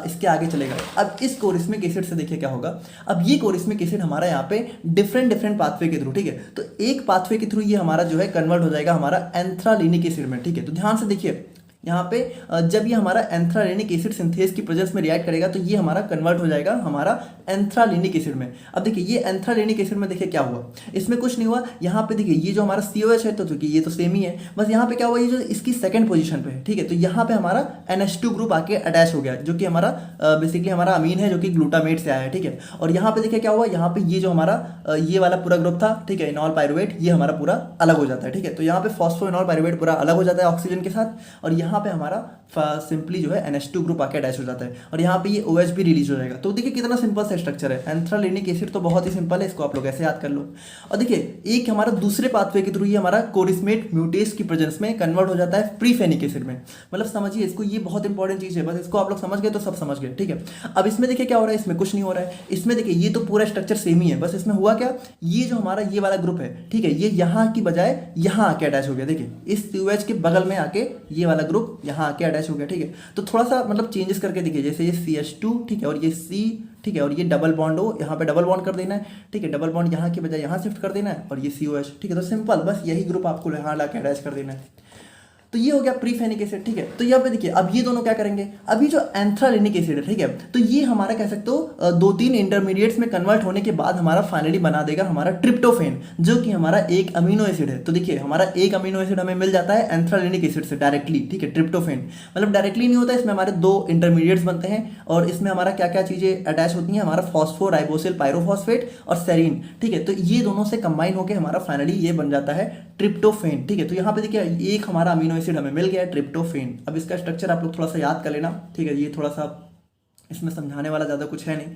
इसके आगे चलेगा। अब इस कोरिस्मिक एसिड से देखिए क्या होगा, अब ये कोरिस्मिक एसिड हमारा यहाँ पे डिफरेंट पाथवे के थ्रू, ठीक है, तो एक पाथवे के थ्रू ये हमारा जो है कन्वर्ट हो जाएगा हमारा एंथ्रालिनिक एसिड में, ठीक है। तो ध्यान से देखिए यहाँ पे जब ये हमारा एंथ्रालेनिक एसिड सिंथेस की प्रेजेंस में रिएक्ट करेगा तो ये हमारा कन्वर्ट हो जाएगा हमारा एंथ्रालेनिक एसिड में। अब देखिए ये एंथ्रालेनिक एसिड में देखिए क्या हुआ, इसमें कुछ नहीं हुआ। यहाँ पे देखिए ये जो हमारा COH है तो ये तो सेम ही है, बस यहाँ पे क्या हुआ, ये जो इसकी सेकंड पोजीशन पे है, ठीक है, तो यहाँ पे हमारा NH2 ग्रुप आके अटैच हो गया जो कि हमारा बेसिकली हमारा अमीन है जो कि ग्लूटामेट से आया है, ठीक है। और यहाँ पे देखिए क्या हुआ, यहाँ पे ये जो हमारा ये वाला पूरा ग्रुप था, ठीक है, इनॉल पायरुवेट, ये हमारा पूरा अलग हो जाता है, ठीक है। तो यहाँ पे फॉस्फोइनॉल पायरुवेट पूरा अलग हो जाता है ऑक्सीजन के साथ, और यहाँ पे हमारा सिंपली जो है NH2 ग्रुप आके अटैच हो जाता है, और यहाँ पे ये OH भी रिलीज हो जाएगा। तो देखिए कितना सिंपल सा स्ट्रक्चर है। एंथ्रालेनिक एसिड तो बहुत ही सिंपल है, इसको आप लोग ऐसे याद कर लो। और देखिए एक हमारा दूसरे पाथवे के थ्रू ये हमारा कोरिस्मेट म्यूटेस की प्रेजेंस में कन्वर्ट हो जाता है प्रीफेनिक एसिड में। मतलब समझिए इसको, ये बहुत इंपॉर्टेंट चीज है, बस इसको आप लोग समझ गए तो सब समझ गए, ठीक है। अब इसमें देखिए क्या हो रहा है, इसमें कुछ नहीं हो रहा है। इसमें देखिए ये तो पूरा स्ट्रक्चर सेम ही है, बस इसमें हुआ क्या, ये जो हमारा ये वाला ग्रुप है, ठीक है, ये यहाँ की बजाय यहाँ आके अटैच हो गया। देखिए इस COH के बगल में आके ये वाला ग्रुप यहाँ आके अटैच हो गया, ठीक है। तो थोड़ा सा मतलब चेंजेस करके देखिए, जैसे ये CH2, ठीक है, और ये C, ठीक है, और ये डबल बॉन्ड हो, यहाँ पे डबल बॉन्ड कर देना है, ठीक है, डबल बॉन्ड यहाँ की बजाय यहाँ शिफ्ट कर देना है, और ये COH, ठीक है। तो सिंपल बस यही ग्रुप आपको यहाँ ला के अटैच कर देना है। तो ये हो गया प्रीफेनिक एसिड, ठीक है। तो यहाँ पे देखिए अब ये दोनों क्या करेंगे, अभी जो एंथ्रालेनिक एसिड है, ठीक है, तो ये हमारा कह सकते हो 2-3 इंटरमीडिएट्स में कन्वर्ट होने के बाद हमारा फाइनली बना देगा हमारा ट्रिप्टोफेन, जो कि हमारा एक अमीनो एसिड है। तो देखिए हमारा एक अमीनो एसिड हमें मिल जाता है एंथ्रालेनिक एसिड से डायरेक्टली, ठीक है, ट्रिप्टोफेन। मतलब डायरेक्टली नहीं होता, इसमें हमारे 2 इंटरमीडिएट्स बनते हैं, और इसमें हमारा क्या क्या चीजें अटैच होती हैं, हमारा फॉस्फोराइबोसिल पायरोफॉस्फेट और सेरीन, ठीक है। तो ये दोनों से कंबाइन होकर हमारा फाइनली ये बन जाता है ट्रिप्टोफेन, ठीक है। तो यहाँ पे देखिए एक हमारा अमीनो एसिड हमें मिल गया ट्रिप्टोफेन। अब इसका स्ट्रक्चर आप लोग थोड़ा सा याद कर लेना, ठीक है, ये थोड़ा सा इसमें समझाने वाला ज़्यादा कुछ है नहीं।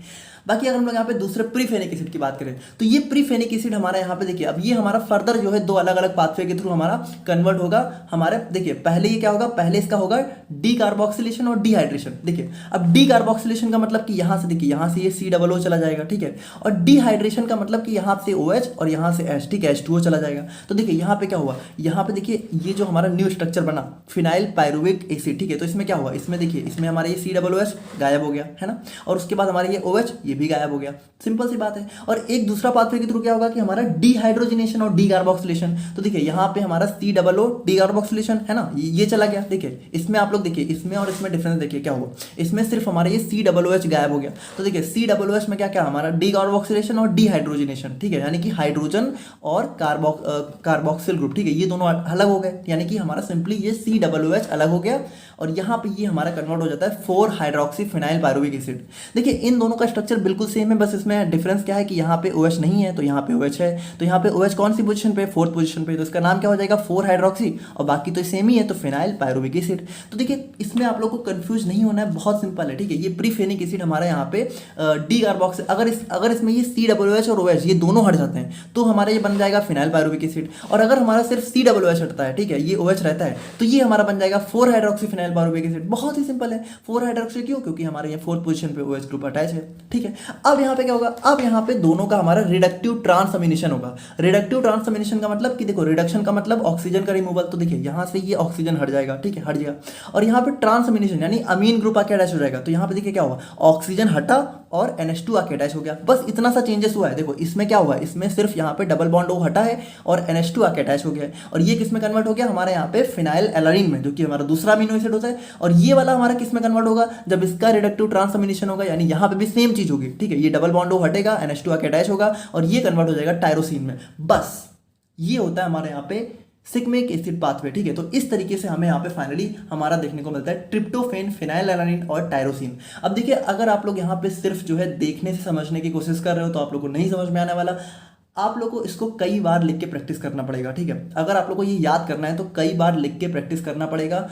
बाकी अगर हम लोग यहाँ पे दूसरे प्रीफेनिक एसिड की बात करें तो ये प्रीफेनिक एसिड हमारा यहाँ पे देखिए अब ये हमारा फर्दर जो है 2 अलग अलग पाथवे के थ्रू हमारा कन्वर्ट होगा हमारे। देखिए पहले ये क्या होगा, पहले इसका होगा डी कार्बोक्सिलेशन और डिहाइड्रेशन। देखिए अब डी कार्बोक्सिलेशन का मतलब कि यहाँ से देखिए यहाँ से ये COO चला जाएगा, ठीक है, और डिहाइड्रेशन का मतलब कि यहाँ से OH और यहाँ से H, ठीक है, H2O चला जाएगा। तो देखिए यहाँ पे क्या हुआ, यहाँ पे देखिए ये जो हमारा न्यू स्ट्रक्चर बना फिनाइल पायरुविक एसिड, ठीक है। तो इसमें क्या हुआ, इसमें देखिए इसमें हमारा ये COOH गायब हो गया है ना, और उसके बाद हमारे ये OH ये भी गायब हो गया, सिंपल सी बात है। और एक दूसरा पाथवे के थ्रू क्या होगा कि हमारा डिहाइड्रोजनेशन और डीकार्बोक्सिलेशन। तो देखिए यहाँ पे हमारा COO डीकार्बोक्सिलेशन है ना, ये चला गया। देखिए इसमें आप लोग देखिए इसमें और इसमें डिफरेंस देखिए क्या हुआ, इसमें सिर्फ हमारा ये COOH गायब हो गया। तो देखिए COOH में क्या क्या हमारा डीकार्बोक्सिलेशन और डिहाइड्रोजनेशन, ठीक है, यानी कि हाइड्रोजन और कार्बोक्सिल ग्रुप, ठीक है, ये दोनों अलग हो गए, यानी कि हमारा सिंपली ये COOH अलग हो गया, और यहाँ पे ये हमारा कन्वर्ट हो जाता है 4 हाइड्रोक्सी फिनाइल पायरुविक एसिड। देखिए इन दोनों का स्ट्रक्चर बिल्कुल सेम है, बस इसमें डिफरेंस क्या है कि यहाँ पे OH नहीं है तो यहाँ पे OH है। तो यहाँ पे OH कौन सी पोजीशन पे, 4th पोजीशन पे, तो इसका नाम क्या हो जाएगा 4 हाइड्रोक्सी, और बाकी तो सेम ही है तो फिनाइल पायरुविक एसिड। तो देखिए इसमें आप लोग को कंफ्यूज नहीं होना है, बहुत सिंपल है, ठीक है। ये प्रीफेनिक एसिड हमारा यहाँ पे डी कार्बोक्सिल, अगर इसमें ये COOH और OH ये दोनों हट जाते हैं तो हमारा ये बन जाएगा फिनाइल पायरुविक एसिड, और अगर हमारा सिर्फ COOH हटता है, ठीक है, ये OH रहता है तो ये हमारा बन जाएगा 4 हाइड्रोक्सी फिनाइल पायरुविक एसिड। बहुत ही सिंपल है, 4 हाइड्रोक्सी क्यों, क्योंकि हमारे ये 4th पोजीशन पे OH ग्रुप अटैच है, ठीक है। अब यहाँ पे क्या होगा, अब यहाँ पे दोनों का हमारा रिडक्टिव ट्रांसअमीनेशन होगा। रिडक्टिव ट्रांसअमीनेशन का मतलब कि देखो रिडक्शन का मतलब ऑक्सीजन का रिमूवल, तो देखिए यहाँ से ये ऑक्सीजन हट जाएगा, ठीक है, हट जाएगा, और यहाँ पे ट्रांसअमीनेशन यानी अमीन ग्रुप आके अटैच हो जाएगा। तो यहाँ पे देखिए क्या हुआ, ऑक्सीजन हटा और NH2 आके अटैच हो गया, बस इतना सा चेंजेस हुआ है। देखो इसमें क्या हुआ, इसमें सिर्फ यहाँ पे डबल बॉन्ड O हटा है और NH2 आके अटैच हो गया है, और ये किस में कन्वर्ट हो गया, हमारे यहाँ पे फिनाइल एलानिन में, जो कि हमारा दूसरा अमीनो एसिड होता है। और ये वाला हमारा किस में कन्वर्ट होगा, जब इसका रिडक्टिव ट्रांसअमीनेशन होगा, यानी यहाँ पे भी सेम चीज होगी, ठीक है, ये डबल बॉन्ड O हटेगा, NH2 आके अटैच होगा, और ये कन्वर्ट हो जाएगा टायरोसिन में। बस ये होता है हमारे यहाँ पे सिग्मिक एसिड पाथवे, ठीक है। तो इस तरीके से हमें यहाँ पे फाइनली हमारा देखने को मिलता है ट्रिप्टोफेन, फिनाइल एलानिन और टायरोसिन। अब देखिए अगर आप लोग यहाँ पे सिर्फ जो है देखने से समझने की कोशिश कर रहे हो तो आप लोग को नहीं समझ में आने वाला, आप लोग को इसको कई बार लिख के प्रैक्टिस करना पड़ेगा, ठीक है। अगर आप लोग को ये याद करना है तो कई बार लिख के प्रैक्टिस करना पड़ेगा,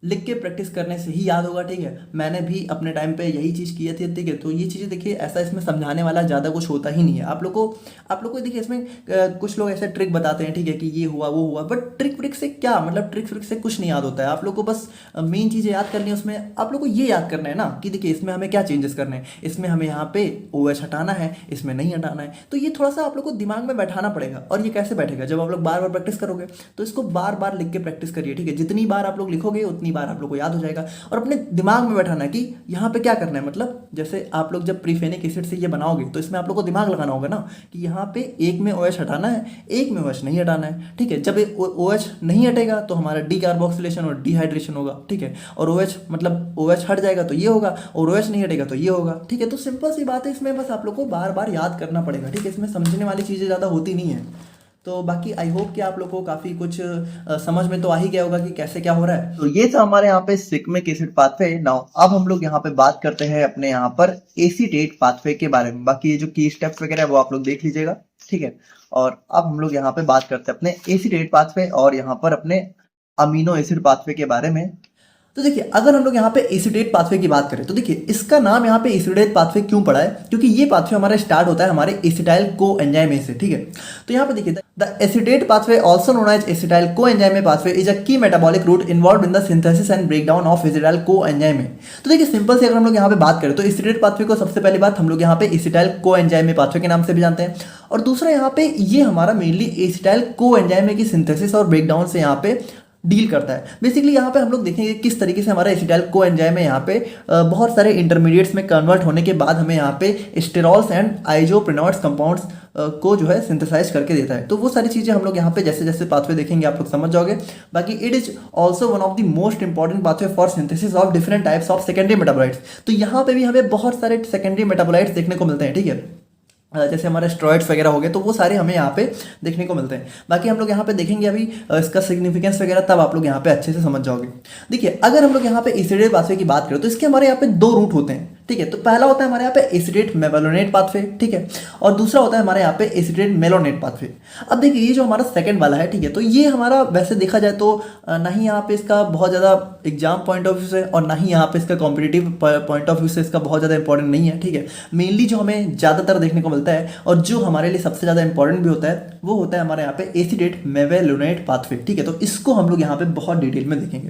लिख के प्रैक्टिस करने से ही याद होगा, ठीक है। मैंने भी अपने टाइम पे यही चीज़ की थी, ठीक है। तो ये चीज़ें देखिए ऐसा इसमें समझाने वाला ज़्यादा कुछ होता ही नहीं है। आप लोग को देखिए इसमें कुछ लोग ऐसे ट्रिक बताते हैं, ठीक है, कि ये हुआ वो हुआ, बट ट्रिक से क्या मतलब, ट्रिक से कुछ नहीं याद होता है। आप लोग को बस मेन चीज़ें याद करनी है, उसमें आप लोग को ये याद करना है ना कि देखिए इसमें हमें क्या चेंजेस करने हैं, इसमें हमें यहाँ पे OH हटाना है, इसमें नहीं हटाना है। तो ये थोड़ा सा आप लोग को दिमाग में बैठाना पड़ेगा, और ये कैसे बैठेगा, जब आप लोग बार बार प्रैक्टिस करोगे। तो इसको बार बार लिख के प्रैक्टिस करिए, ठीक है। जितनी बार आप लोग लिखोगे उतनी उतनी बार आप लोग को याद हो जाएगा और अपने दिमाग में बैठाना है कि यहाँ पे क्या करना है। मतलब जैसे आप लोग जब प्रीफेनिक एसिड से ये बनाओगे तो इसमें आप लोग को दिमाग लगाना होगा ना कि यहाँ पे एक में OH हटाना है, एक में OH नहीं हटाना है, ठीक है। जब OH नहीं हटेगा तो हमारा डीकार्बोक्सिलेशन और डिहाइड्रेशन होगा, ठीक है। और OH मतलब OH हट जाएगा तो ये होगा और OH नहीं हटेगा तो ये होगा, ठीक है। तो सिंपल सी बात है, इसमें बस आप लोग को बार बार याद करना पड़ेगा, ठीक है। इसमें समझने वाली चीज़ें ज़्यादा होती नहीं है। तो बाकी आई होप कि आप लोग को काफ़ी कुछ समझ में तो आ ही गया होगा कि कैसे क्या हो रहा है। तो ये था हमारे यहाँ पे सिग्मिक एसिड पाथवे। नाउ अब हम लोग यहाँ पे बात करते हैं अपने यहाँ पर एसीटेट पाथवे के बारे में। बाकी ये जो की स्टेप्स वगैरह है वो आप लोग देख लीजिएगा, ठीक है। और अब हम लोग यहाँ पे बात करते हैं अपने एसीटेट पाथवे और यहाँ पर अपने अमीनो एसिड पाथवे के बारे में। तो देखिए, अगर हम लोग यहाँ पे एसिडेट पाथवे की बात करें तो देखिए इसका नाम यहाँ पे एसिडेट पाथवे क्यों पड़ा है, क्योंकि ये पाथवे हमारा स्टार्ट होता है हमारे एसिटाइल को एंजाइम से, ठीक है। तो यहाँ पे देखिए the acetate pathway also known as acetyl coenzyme pathway is a key metabolic route involve in the synthesis and breakdown of acetyl coenzyme. तो देखिए सिंपल से अगर हम लोग यहाँ पे बात करें तो एसिडेट पाथवे को सबसे पहली बात हम लोग यहाँ पे एसिटाइल को एंजाइम पाथवे के नाम से भी जानते हैं, और दूसरा यहाँ पे ये हमारा मेनली एसिटाइल को एंजाइम की सिंथेसिस और ब्रेकडाउन से यहाँ पे डील करता है। बेसिकली यहाँ पे हम लोग देखेंगे किस तरीके से हमारा एसिटाइल को एंजाइम है यहाँ पे बहुत सारे इंटरमीडिएट्स में कन्वर्ट होने के बाद हमें यहाँ पे स्टेरॉल्स एंड आइसोप्रेनॉइड्स कंपाउंड्स को जो है सिंथेसाइज करके देता है। तो वो सारी चीज़ें हम लोग यहाँ पे जैसे जैसे पाथवे देखेंगे आप लोग समझ जाओगे। बाकी it is also one of the most important pathway for synthesis of different types of secondary metabolites. तो यहाँ पे भी हमें बहुत सारे सेकेंडरी मेटाबोलाइट्स देखने को मिलते हैं, ठीक है। जैसे हमारे स्टेरॉइड्स वगैरह हो गए तो वो सारे हमें यहाँ पे देखने को मिलते हैं। बाकी हम लोग यहाँ पे देखेंगे अभी इसका सिग्निफिकेंस वगैरह, तब आप लोग यहाँ पे अच्छे से समझ जाओगे। देखिए अगर हम लोग यहाँ पे एसिडेट पाथवे की बात करें तो इसके हमारे यहाँ पे दो रूट होते हैं, ठीक है। तो पहला होता है हमारे यहाँ पे एसिडेट मेवेलोनेट पाथवे, ठीक है, और दूसरा होता है हमारे यहाँ पे एसिडेट मेलोनेट पाथवे। अब देखिए ये जो हमारा सेकंड वाला है, ठीक है, तो ये हमारा वैसे देखा जाए तो ना ही यहाँ पे इसका बहुत ज़्यादा एग्जाम पॉइंट ऑफ व्यू से और ना ही यहाँ पे इसका कॉम्पिटिटिव पॉइंट ऑफ व्यू से इसका बहुत ज़्यादा इंपॉर्टेंट नहीं है, ठीक है। मेनली जो हमें ज़्यादातर देखने को मिलता है और जो हमारे लिए सबसे ज़्यादा इंपॉर्टेंट भी होता है वो होता है हमारे यहाँ पे एसिडेट मेवेलोनेट पाथवे, ठीक है। तो इसको हम लोग यहाँ पे बहुत डिटेल में देखेंगे।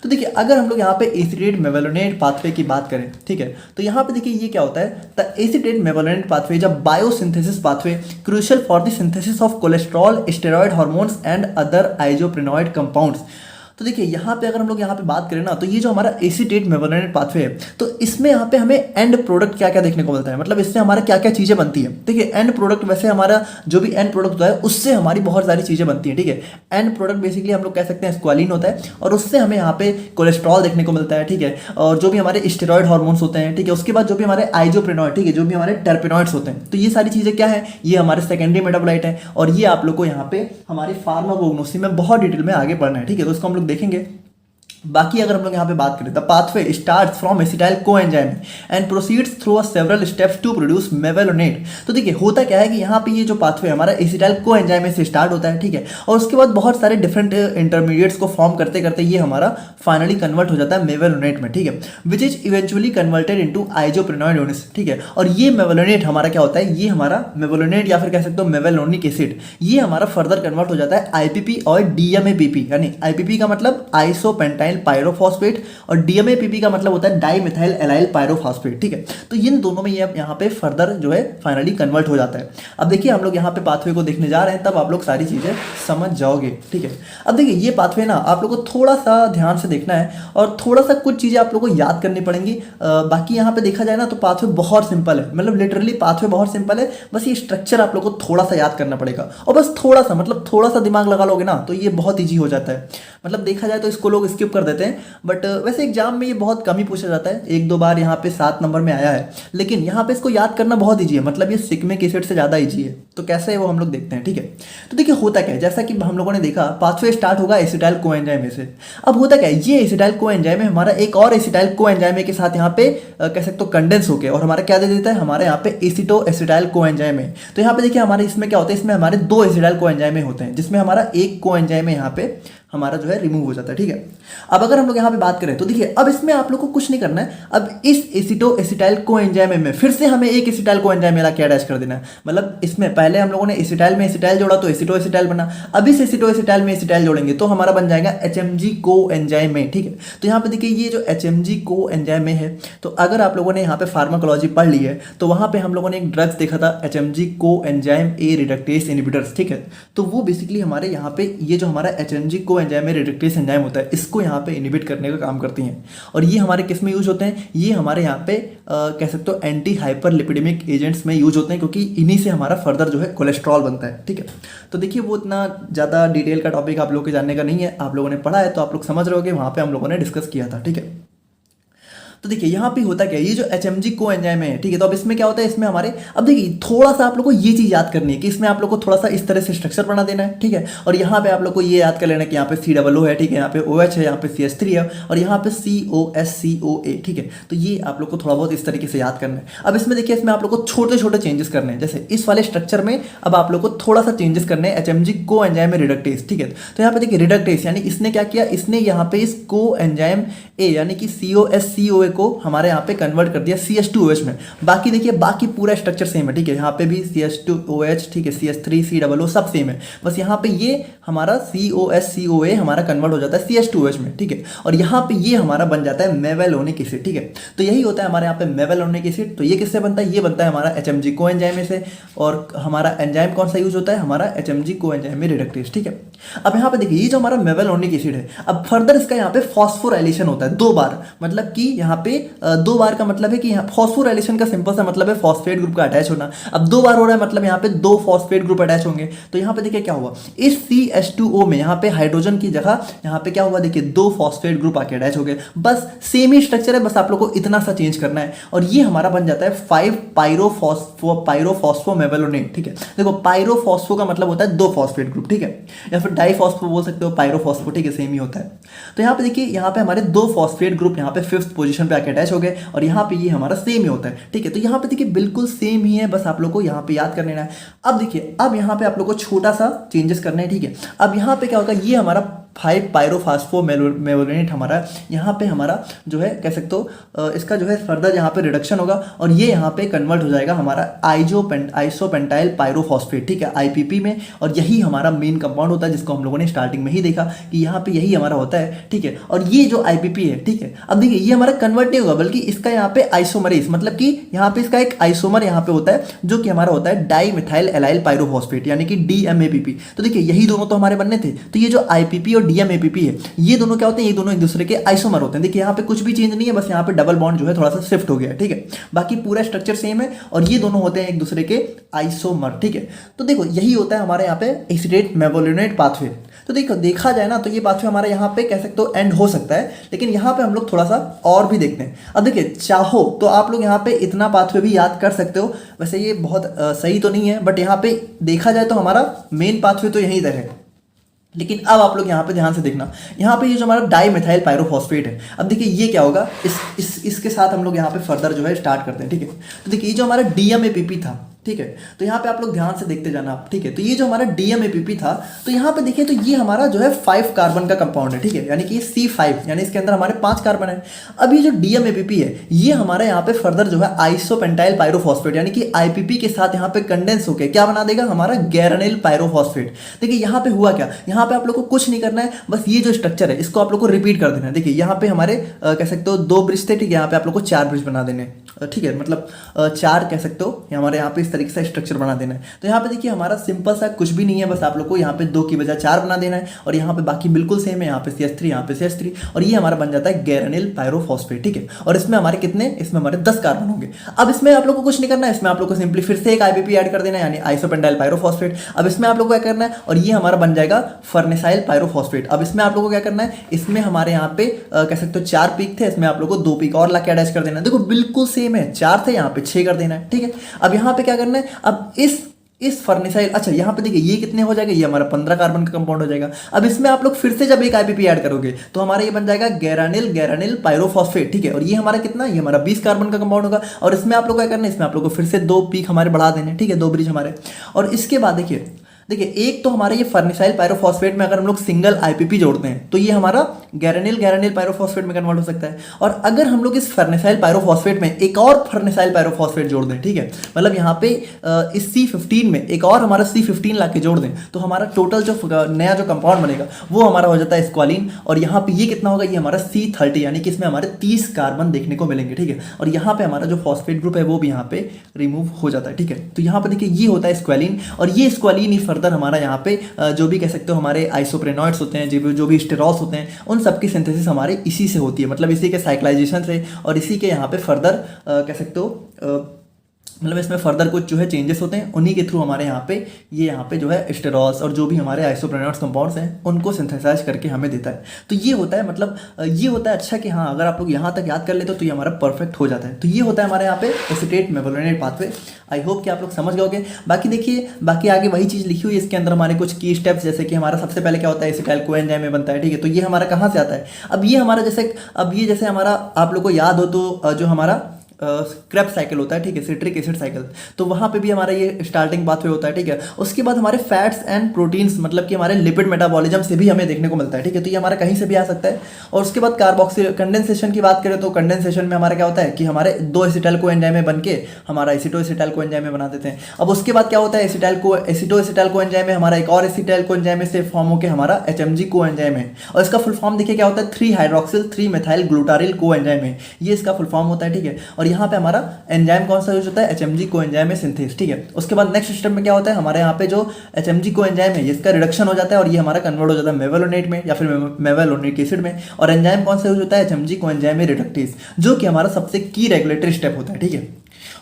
तो देखिए अगर हम लोग यहाँ पे एसिडेट मेवेलोनेट पाथवे की बात करें, ठीक है, तो यहाँ पे देखिए ये क्या होता है, द एसिडेट मेवेलोनेट पाथवे जब biosynthesis pathway crucial for the synthesis of cholesterol, steroid hormones and other isoprenoid compounds. तो देखिए यहाँ पे अगर हम लोग यहाँ पे बात करें ना तो ये जो हमारा एसिडेट मेवेलोनेट पाथवे है तो इसमें यहाँ पे हमें एंड प्रोडक्ट क्या क्या देखने को मिलता है, मतलब इससे हमारा क्या क्या चीज़ें बनती है। देखिए एंड प्रोडक्ट वैसे हमारा जो भी एंड प्रोडक्ट होता है उससे हमारी बहुत सारी चीज़ें बनती हैं, ठीक है। एंड प्रोडक्ट बेसिकली हम लोग कह सकते हैं स्क्वालिन होता है और उससे हमें यहाँ पे कोलेस्ट्रॉल देखने को मिलता है, ठीक है, और जो भी हमारे स्टेरॉइड हार्मोन्स होते हैं, ठीक है, उसके बाद जो भी हमारे आइसोप्रेनॉइड, ठीक है, जो भी हमारे टर्पेनॉइड्स होते हैं, तो ये सारी चीज़ें क्या है, ये हमारे सेकेंडरी मेटाबोलाइट है और ये आप लोग को यहाँ पे हमारे फार्माकोग्नोसी में बहुत डिटेल में आगे बढ़ना है, ठीक है। तो इसको हम लोग देखेंगे। बाकी अगर हम लोग यहाँ पे बात करें the pathway starts from acetyl coenzyme and proceeds through a several steps to produce mevalonate. तो देखिए होता क्या है कि यहाँ पे ये जो पाथवे हमारा एसिटाइल को एंजाइम से स्टार्ट होता है, ठीक है, और उसके बाद बहुत सारे डिफरेंट इंटरमीडिएट्स को फॉर्म करते करते ये हमारा फाइनली कन्वर्ट हो जाता है मेवेलोनेट में, ठीक है, which is eventually converted into isoprenoid units, ठीक है। और ये मेवेलोनेट हमारा क्या होता है, ये हमारा मेवेलोनेट या फिर कह सकते हो मेवेलोनिक एसिड, ये हमारा फर्दर कन्वर्ट हो जाता है आईपीपी और डीएमएपीपी, यानी आईपीपी का मतलब आइसोपेंटाइल पायरोफॉस्फेट और डीएमएपीपी का मतलब होता है डाइमिथाइल एलाइल पायरोफॉस्फेट, ठीक है। तो इन दोनों में ये यहाँ पे फर्दर जो है फाइनली कन्वर्ट हो जाता है। अब देखिए हम लोग यहाँ पे पाथवे को देखने जा रहे हैं, तब आप लोग सारी चीज़ें समझ जाओगे, ठीक है। अब देखिए ये पाथवे ना आप लोग को थोड़ा सा ध्यान से देखना है और थोड़ा सा कुछ चीज़ें आप लोग को याद करनी पड़ेंगी। बाकी यहाँ पे देखा जाए ना तो पाथवे बहुत सिंपल है, मतलब लिटरली पाथवे बहुत सिंपल है, बस ये स्ट्रक्चर आप लोग को थोड़ा सा याद करना पड़ेगा और बस थोड़ा सा, मतलब थोड़ा सा दिमाग लगा लोगे ना तो ये बहुत ईजी हो जाता है। मतलब देखा जाए तो इसको लोग स्किप कर देते हैं, बट वैसे एग्जाम में ये बहुत कम ही पूछा जाता है, एक दो बार यहाँ पे 7 नंबर में आया है, लेकिन यहाँ पे इसको याद करना बहुत ईजी है, मतलब ये सिग्मिक एसिड से ज़्यादा ईजी है। तो कैसे है वो हम लोग देखते हैं, ठीक है। तो देखिए होता क्या है, जैसा कि हम लोगों ने देखा पाथवे स्टार्ट होगा एसिटाइल कोएंजाइम से। अब होता क्या है, ये एसिटाइल कोएंजाइम है हमारा एक और एसिटाइल कोएंजाइम के साथ यहाँ पे कह सकते हो कंडेंस होके और हमारा क्या दे देता है, हमारे यहाँ पे एसिटो एसिटाइल कोएंजाइम है। तो यहाँ पे देखिए हमारे इसमें क्या होता है, इसमें हमारे 2 एसिटाइल कोएंजाइम होते हैं जिसमें हमारा एक कोएंजाइम यहाँ पे हमारा जो है रिमूव हो जाता है, ठीक है। अब अगर हम लोग यहाँ पे बात करें तो देखिए अब इसमें आप लोग को कुछ नहीं करना है, अब इस एसिटो एसिटाइल कोएंजाइम में फिर से हमें एक एसिटाइल कोएंजाइम मिला के अटैच कर देना है। मतलब इसमें पहले हम लोगों ने एसिटाइल में एसिटाइल जोड़ा तो एसिटो एसिटाइल बना, अब इस एसिटो एसिटाइल में एसिटाइल जोड़ेंगे तो हमारा बन जाएगा HMG कोएंजाइम में, ठीक है। तो यहाँ पे देखिए ये जो HMG कोएंजाइम में है, तो अगर आप लोगों ने यहाँ पे फार्माकोलॉजी पढ़ ली है तो वहाँ पे हम लोगों ने एक ड्रग्स देखा था HMG coenzyme A reductase inhibitors, ठीक है। तो वो बेसिकली हमारे यहाँ पे ये जो हमारा HMG को एंजाइम में रिडक्टेस एंजाइम होता है, इसको यहाँ पे इनिबिट करने का काम करती हैं। और ये हमारे किस में यूज होते हैं, ये हमारे यहाँ पे कह सकते हो एंटी हाइपरलिपिडेमिक एजेंट्स में यूज होते हैं, क्योंकि इन्हीं से हमारा फर्दर जो है कोलेस्ट्रॉल बनता है। ठीक है, तो देखिए वो इतना ज़्यादा डिटेल का टॉपिक आप लोगों के जानने का नहीं है, आप लोगों ने पढ़ा है तो आप लोग समझ रहे होगे, वहाँ पे हम लोगों ने डिस्कस किया था। ठीक है, तो देखिए यहाँ पे होता क्या है, ये जो HMG को एंजाइम है, ठीक है, तो अब इसमें क्या होता है, इसमें हमारे अब देखिए थोड़ा सा आप लोग को ये चीज़ याद करनी है कि इसमें आप लोग को थोड़ा सा इस तरह से स्ट्रक्चर बना देना है। ठीक है, और यहाँ पे आप लोग को ये याद कर लेना है कि यहाँ पे COO है, ठीक है, यहाँ पे OH है, यहाँ पे CH3 है और यहाँ पे COSCOA। ठीक है, तो ये आप लोग को थोड़ा बहुत इस तरीके से याद करना है। अब इसमें देखिए, इसमें आप लोग को छोटे छोटे चेंजेस करने हैं, जैसे इस वाले स्ट्रक्चर में अब आप लोग को थोड़ा सा चेंजेस करने हैं HMG को एंजाइम में रिडक्टेस। ठीक है, तो यहाँ पे देखिए रिडक्टेस यानी इसने क्या किया, इसने यहाँ पे इस को एंजाइम ए यानी कि COSCOA को हमारे यहाँ पे कन्वर्ट कर दिया CH2OH में। बाकी देखिए बाकी पूरा स्ट्रक्चर सेम है। ठीक है, यहाँ पे भी CH2OH, ठीक है, CH3 COO सब सेम है, बस यहाँ पे ये हमारा COSCOA हमारा कन्वर्ट हो जाता है CH2OH में। ठीक है, और यहाँ पे ये हमारा बन जाता है मेवेलोनिक एसिड। ठीक है, तो यही होता है हमारे यहाँ पे मेवेलोनिक एसिड। तो ये किससे बनता है, ये बनता है हमारा HMG को एंजाइम में से। और हमारा एंजाइम कौन सा यूज होता है, हमारा HMG को एंजाइम में रिडक्टेस। ठीक है, अब यहाँ पे देखिए ये जो हमारा मेवेलोनिक एसिड है, अब फर्दर इसका यहाँ पे फॉस्फोराइलेशन होता है 2 बार, मतलब कि यहाँ पे 2 बार का मतलब है कि यहाँ फॉस्फोराइलेशन का सिंपल सा मतलब है फॉस्फेट ग्रुप का अटैच होना। अब 2 बार हो रहा है मतलब यहाँ पे 2 फॉस्फेट ग्रुप अटैच होंगे। तो यहाँ पे देखिए क्या हुआ, इस CH2O में यहाँ पे हाइड्रोजन की जगह यहाँ पे क्या हुआ, देखिए 2 फॉस्फेट ग्रुप आके अटैच हो गए। बस सेम ही स्ट्रक्चर है, बस आप लोग को इतना सा चेंज करना है और ये हमारा बन जाता है 5 पायरोफॉस्फोमेवेलोनेट। ठीक है, देखो पायरोफॉस्फो का मतलब होता है 2 फॉस्फेट ग्रुप। ठीक है, या फिर डाइफॉस्फो बोल सकते हो, पायरोफॉस्फो, ठीक है, सेम ही होता है। तो यहाँ पे देखिए यहाँ पे हमारे 2 फॉस्फेट ग्रुप यहाँ पे 5th पोजीशन पे आके अटैच हो गए और यहाँ पे ये हमारा सेम ही होता है। ठीक है, तो यहाँ पे देखिए बिल्कुल सेम ही है, बस आप लोग को यहाँ पे याद कर लेना है। अब देखिए अब यहाँ पे आप लोग को छोटा सा चेंजेस करना है। ठीक है, अब यहाँ पे क्या होगा, ये हमारा 5 पायरोफॉस्फोमेवेलोनेट हमारा यहाँ पे हमारा जो है कह सकते हो इसका जो है फर्दर यहाँ पे रिडक्शन होगा और ये यहाँ पे कन्वर्ट हो जाएगा हमारा आइसोपेंटाइल पायरोफॉस्फेट। ठीक है, IPP में, और यही हमारा मेन कंपाउंड होता है जिसको हम लोगों ने स्टार्टिंग में ही देखा कि यहाँ पे यही हमारा होता है। ठीक है, और ये जो IPP है, ठीक है, अब देखिए ये हमारा कन्वर्ट नहीं होगा बल्कि इसका यहाँ पे आइसोमरेज मतलब कि यहाँ पे इसका एक आइसोमर यहाँ पे होता है जो कि हमारा होता है डाई मिथाइल एलाइल पायरोफॉस्फेट यानी कि DMAPP। तो देखिए यही दोनों तो हमारे बनने थे, तो ये जो IPP और DMAPP है ये दोनों क्या होते हैं, ये दोनों एक दूसरे के आइसोमर होते हैं। देखिए यहाँ पे कुछ भी चेंज नहीं है, बस यहाँ पे डबल बॉन्ड जो है थोड़ा सा शिफ्ट हो गया है। ठीक है, बाकी पूरा स्ट्रक्चर सेम है और ये दोनों होते हैं एक दूसरे के आइसोमर। ठीक है, तो देखो यही होता है हमारे यहाँ पे एसिडेट मेवेलोनेट पाथवे। तो देखो देखा जाए ना तो ये पाथवे हमारे यहाँ पे कह सकते हो एंड हो सकता है, लेकिन यहाँ पे हम लोग थोड़ा सा और भी देखते हैं। अब देखिए चाहो तो आप लोग यहाँ पे इतना पाथवे भी याद कर सकते हो, वैसे ये बहुत सही तो नहीं है, बट यहाँ पे देखा जाए तो हमारा मेन पाथवे तो यहीं इधर है। लेकिन अब आप लोग यहाँ पे ध्यान से देखना, यहाँ पे ये जो हमारा डाई मिथाइल पायरोफॉस्फेट है, अब देखिए ये क्या होगा, इसके साथ हम लोग यहाँ पे फर्दर जो है स्टार्ट करते हैं। ठीक है, तो देखिए ये जो हमारा DMAPP था, ठीक है, तो यहाँ पे आप लोग ध्यान से देखते जाना आप। ठीक है, तो ये जो हमारा DMAPP था, तो यहाँ पे देखिए तो ये हमारा जो है 5 कार्बन का कंपाउंड है। ठीक है, यानी कि C5 यानी इसके अंदर हमारे 5 कार्बन है। अब ये जो DMAPP है ये हमारा यहाँ पे फर्दर जो है आइसोपेंटाइल पायरोफॉस्फेट यानी कि IPP के साथ यहाँ पे कंडेंस होकर क्या बना देगा, हमारा गैरनिल पायरोफॉस्फेट। देखिए यहाँ पे हुआ क्या, यहाँ पे आप लोग को कुछ नहीं करना है, बस ये जो स्ट्रक्चर है इसको आप लोग को रिपीट कर देना है। देखिए यहाँ पे हमारे कह सकते हो 2 ब्रिज थे, ठीक है, यहाँ पे आप लोग को 4 ब्रिज बना देने। ठीक है, मतलब 4 कह सकते हो हमारे यहाँ पे इस तरीके से स्ट्रक्चर बना देना है। तो यहाँ पे देखिए हमारा सिंपल सा कुछ भी नहीं है, बस आप लोग को यहाँ पे 2 की बजाय 4 बना देना है और यहाँ पे बाकी बिल्कुल सेम है, यहाँ पे CH3 यहाँ पे CH3 और ये हमारा बन जाता है गैरनिल पायरोफॉस्फेट। ठीक है, और इसमें हमारे कितने, इसमें हमारे 10 कार्बन होंगे। अब इसमें आप लोग को कुछ नहीं करना है, इसमें आप लोग को सिंपली फिर से एक IPP ऐड कर देना है यानी आइसोपेंटाइल पायरोफॉस्फेट। अब इसमें आप लोग को क्या करना है, और ये हमारा बन जाएगा फर्नेसाइल पायरोफॉस्फेट। अब इसमें आप लोग को क्या करना है, इसमें हमारे यहाँ पे कह सकते हो 4 पीक थे, इसमें आप लोग को 2 पीक और ला के अटैच कर देना है। देखो बिल्कुल सेम है, 4 थे यहाँ पे 6 कर देना है। ठीक है, अब यहाँ पे क्या करना है, अब इस फर्नेसाइल, अच्छा यहाँ पे देखिए ये कितने हो जाएगा, ये हमारा 15 कार्बन का कंपाउंड हो जाएगा। अब इसमें आप लोग फिर से जब एक IPP ऐड करोगे तो हमारा ये बन जाएगा गैरानिल पायरोफॉस्फेट। ठीक है, और ये हमारा कितना, ये हमारा 20 कार्बन का कंपाउंड होगा और इसमें आप लोग क्या करना है, इसमें आप लोग को फिर से 2 पीक हमारे बढ़ा देने। ठीक है, 2 ब्रिज हमारे, और इसके बाद देखिए एक तो हमारे ये फर्नेसाइल पायरोफॉस्फेट में अगर हम लोग सिंगल IPP जोड़ते हैं तो ये हमारा गैरानिल पायरोफॉस्फेट में कन्वर्ट हो सकता है। और अगर हम लोग इस फर्नेसाइल पायरोफॉस्फेट में एक और फर्नेसाइल पायरोफॉस्फेट जोड़ दें, ठीक है, मतलब यहाँ पे इस C15 में एक और हमारा C15 ला के जोड़ दें तो हमारा टोटल जो नया जो कंपाउंड बनेगा वो हमारा हो जाता है स्क्वालिन। और यहाँ पे ये कितना होगा, ये हमारा C30 यानी कि इसमें हमारे 30 कार्बन देखने को मिलेंगे। ठीक है, और यहाँ पे हमारा जो फॉस्फेट ग्रुप है वो भी यहाँ पे रिमूव हो जाता है। ठीक है, तो यहाँ पे देखिए ये होता है स्क्वालिन और ये स्क्वालिन ही फर्दर हमारा यहाँ पे जो भी कह सकते हो हमारे आइसोप्रेनॉइड्स होते हैं, जो भी स्टेरॉल्स होते हैं, उन सब की सिंथेसिस हमारे इसी से होती है, मतलब इसी के साइक्लाइजेशन से और इसी के यहाँ पे फर्दर कह सकते हो मतलब इसमें फर्दर कुछ जो है चेंजेस होते हैं, उन्हीं के थ्रू हमारे यहाँ पे जो है स्टेरॉल्स और जो भी हमारे आइसोप्रेनॉइड्स कंपाउंड्स हैं उनको सिंथेसाइज करके हमें देता है। तो ये होता है मतलब ये होता है अच्छा कि हाँ अगर आप लोग यहाँ तक याद कर लेते हो तो ये हमारा परफेक्ट हो जाता है। तो ये होता है हमारे यहाँ पे एसीटेट मेवलोनेट पाथवे। आई होप कि आप लोग समझ गए। बाकी देखिए, बाकी आगे वही चीज़ लिखी हुई है इसके अंदर हमारे कुछ की स्टेप्स, जैसे कि हमारा सबसे पहले क्या होता है, एसिटाइल कोएंजाइम में बनता है, ठीक है। तो ये हमारा कहाँ से आता है, अब ये हमारा जैसे हमारा आप लोग को याद हो तो जो हमारा क्रेब्स साइकिल होता है, ठीक है, सिट्रिक एसिड साइकिल, तो वहाँ पे भी हमारा ये स्टार्टिंग पाथवे होता है, ठीक है। उसके बाद हमारे फैट्स एंड प्रोटीन्स मतलब कि हमारे लिपिड मेटाबॉलिज्म से भी हमें देखने को मिलता है, ठीक है। तो ये हमारा कहीं से भी आ सकता है। और उसके बाद कार्बोक्सिल कंडेंसेशन की बात करें तो कंडेंसेशन में हमारा क्या होता है कि हमारे 2 एसिटाइल कोएंजाइम बन के हमारा एसिटो एसिटाइल कोएंजाइम बना देते हैं। अब उसके बाद क्या होता है, एसिटो एसिटाइल कोएंजाइम में हमारा एक और एसिटाइल कोएंजाइम से फॉर्म होकर हमारा HMG कोएंजाइम है, और इसका फुल फॉर्म देखिए क्या होता है, 3 हाइड्रोक्सिल 3 मेथाइल ग्लूटारिल कोएंजाइम है, ये इसका फुल फॉर्म होता है, ठीक है। और यहाँ पे हमारा एंजाइम कौन सा यूज होता है, HMG कोएंजाइम सिंथेस, ठीक है। उसके बाद नेक्स्ट स्टेप में क्या होता है, हमारे यहाँ पे जो HMG कोएंजाइम है इसका रिडक्शन हो जाता है और ये हमारा कन्वर्ट हो जाता है मेवलोनेट में या फिर मेवलोनिक एसिड में। और एंजाइम कौन सा यूज होता है, HMG कोएंजाइम रिडक्टेज, जो कि हमारा सबसे की रेगुलेटरी स्टेप होता है, ठीक है।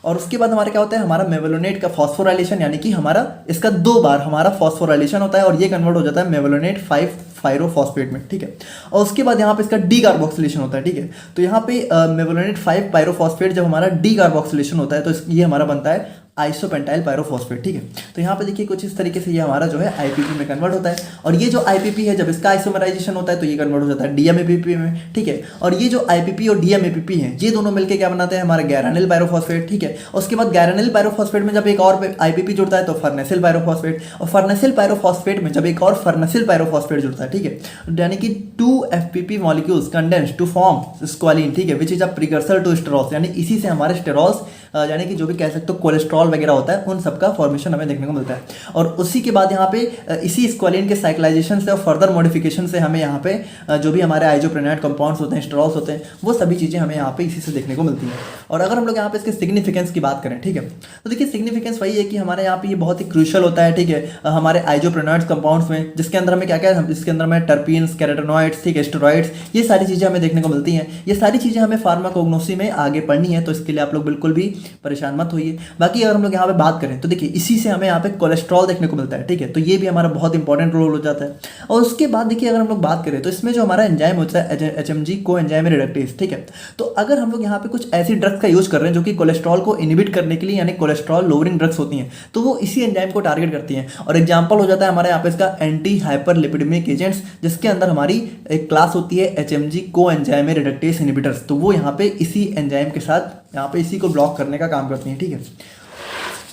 और उसके बाद हमारा क्या होता है, हमारा मेवलोनेट का फॉस्फोराइलेशन, यानी कि हमारा इसका 2 बार हमारा फॉस्फोराइलेशन होता है और ये कन्वर्ट हो जाता है मेवलोनेट 5 पायरोफॉस्फेट में, ठीक है। और उसके बाद यहाँ पे इसका डी कार्बोक्सिलेशन होता है, ठीक है। तो यहाँ पे मेवलोनेट 5 पायरोफॉस्फेट जब हमारा डी कार्बोक्सिलेशन होता है तो ये हमारा बनता है आइसोपेंटाइल पायरोफॉस्फेट, ठीक है। तो यहाँ पे देखिए कुछ इस तरीके से ये हमारा जो है IPP में कन्वर्ट होता है। और ये जो IPP है जब इसका आइसोमराइजेशन होता है तो ये कन्वर्ट हो जाता है DMAPP में, ठीक है। और ये जो IPP और DMAPP है ये दोनों मिलकर क्या बनाते हैं, हमारा गैरानिल पायरोफॉस्फेट, ठीक है। उसके बाद गैरानिल पायरोफॉस्फेट में जब एक और IPP जुड़ता है तो फर्नेसिल पायरोफॉस्फेट, और फर्नेसिल पायरोफॉस्फेट में जब एक और फर्नेसिल पायरोफॉस्फेट जुड़ता है, ठीक है। यानी कि 2 FPP molecules condense to form squalene, ठीक है, which is a precursor to sterols, यानी इसी से हमारे स्टेरॉल्स यानी कि जो भी कह सकते हो कोलेस्ट्रॉल वगैरह होता है उन सबका फॉर्मेशन हमें देखने को मिलता है। और उसी के बाद यहाँ पे इसी स्क्वालिन के साइक्लाइजेशन से और फर्दर मॉडिफिकेशन से हमें यहाँ पे जो भी हमारे आइसोप्रेनॉइड कंपाउंड्स होते हैं, स्टेरॉल्स होते हैं, वो सभी चीज़ें हमें यहाँ पे इसी से देखने को मिलती हैं। और अगर हम लोग यहाँ पे इसके सिग्निफिकेंस की बात करें, ठीक है, तो देखिए सिग्निफिकेंस वही है कि हमारे यहाँ पे ये बहुत ही क्रूशियल होता है, ठीक है, हमारे आइसोप्रेनॉइड्स कंपाउंड्स में, जिसके अंदर हमें क्या क्या है, जिसके अंदर हमें टर्पीन्स, कैरोटेनॉइड्स, ठीक है, स्टेरॉइड्स, ये सारी चीज़ें हमें देखने को मिलती हैं। ये सारी चीज़ें हमें फार्माकोग्नोसी में आगे पढ़नी है, तो इसके लिए आप लोग बिल्कुल भी परेशान मत होइए। बाकी अगर हम लोग यहाँ पे बात करें तो देखिए इसी से हमें यहाँ पे कोलेस्ट्रॉल देखने को मिलता है, ठीक है। तो ये भी हमारा बहुत इंपॉर्टेंट रोल हो जाता है। और उसके बाद देखिए अगर हम लोग बात करें तो इसमें जो हमारा एंजाइम होता है HMG कोएंजाइम रिडक्टेज, ठीक है। तो अगर हम लोग यहाँ पे कुछ ऐसी ड्रग्स का यूज कर रहे हैं जो कि कोलेस्ट्रॉल को इनहिबिट करने के लिए, यानी कोलेस्ट्रॉल लोअरिंग ड्रग्स होती हैं, तो वो इसी एंजाइम को टारगेट करती हैं। और एग्जाम्पल हो जाता है हमारे यहाँ पे इसका एंटी हाइपरलिपिडेमिक एजेंट्स, जिसके अंदर हमारी एक क्लास होती है HMG कोएंजाइम रिडक्टेज इनहिबिटर्स। तो वो यहाँ पे इसी एंजाइम के साथ यहाँ पे इसी को ब्लॉक करने का काम करती हैं, ठीक है।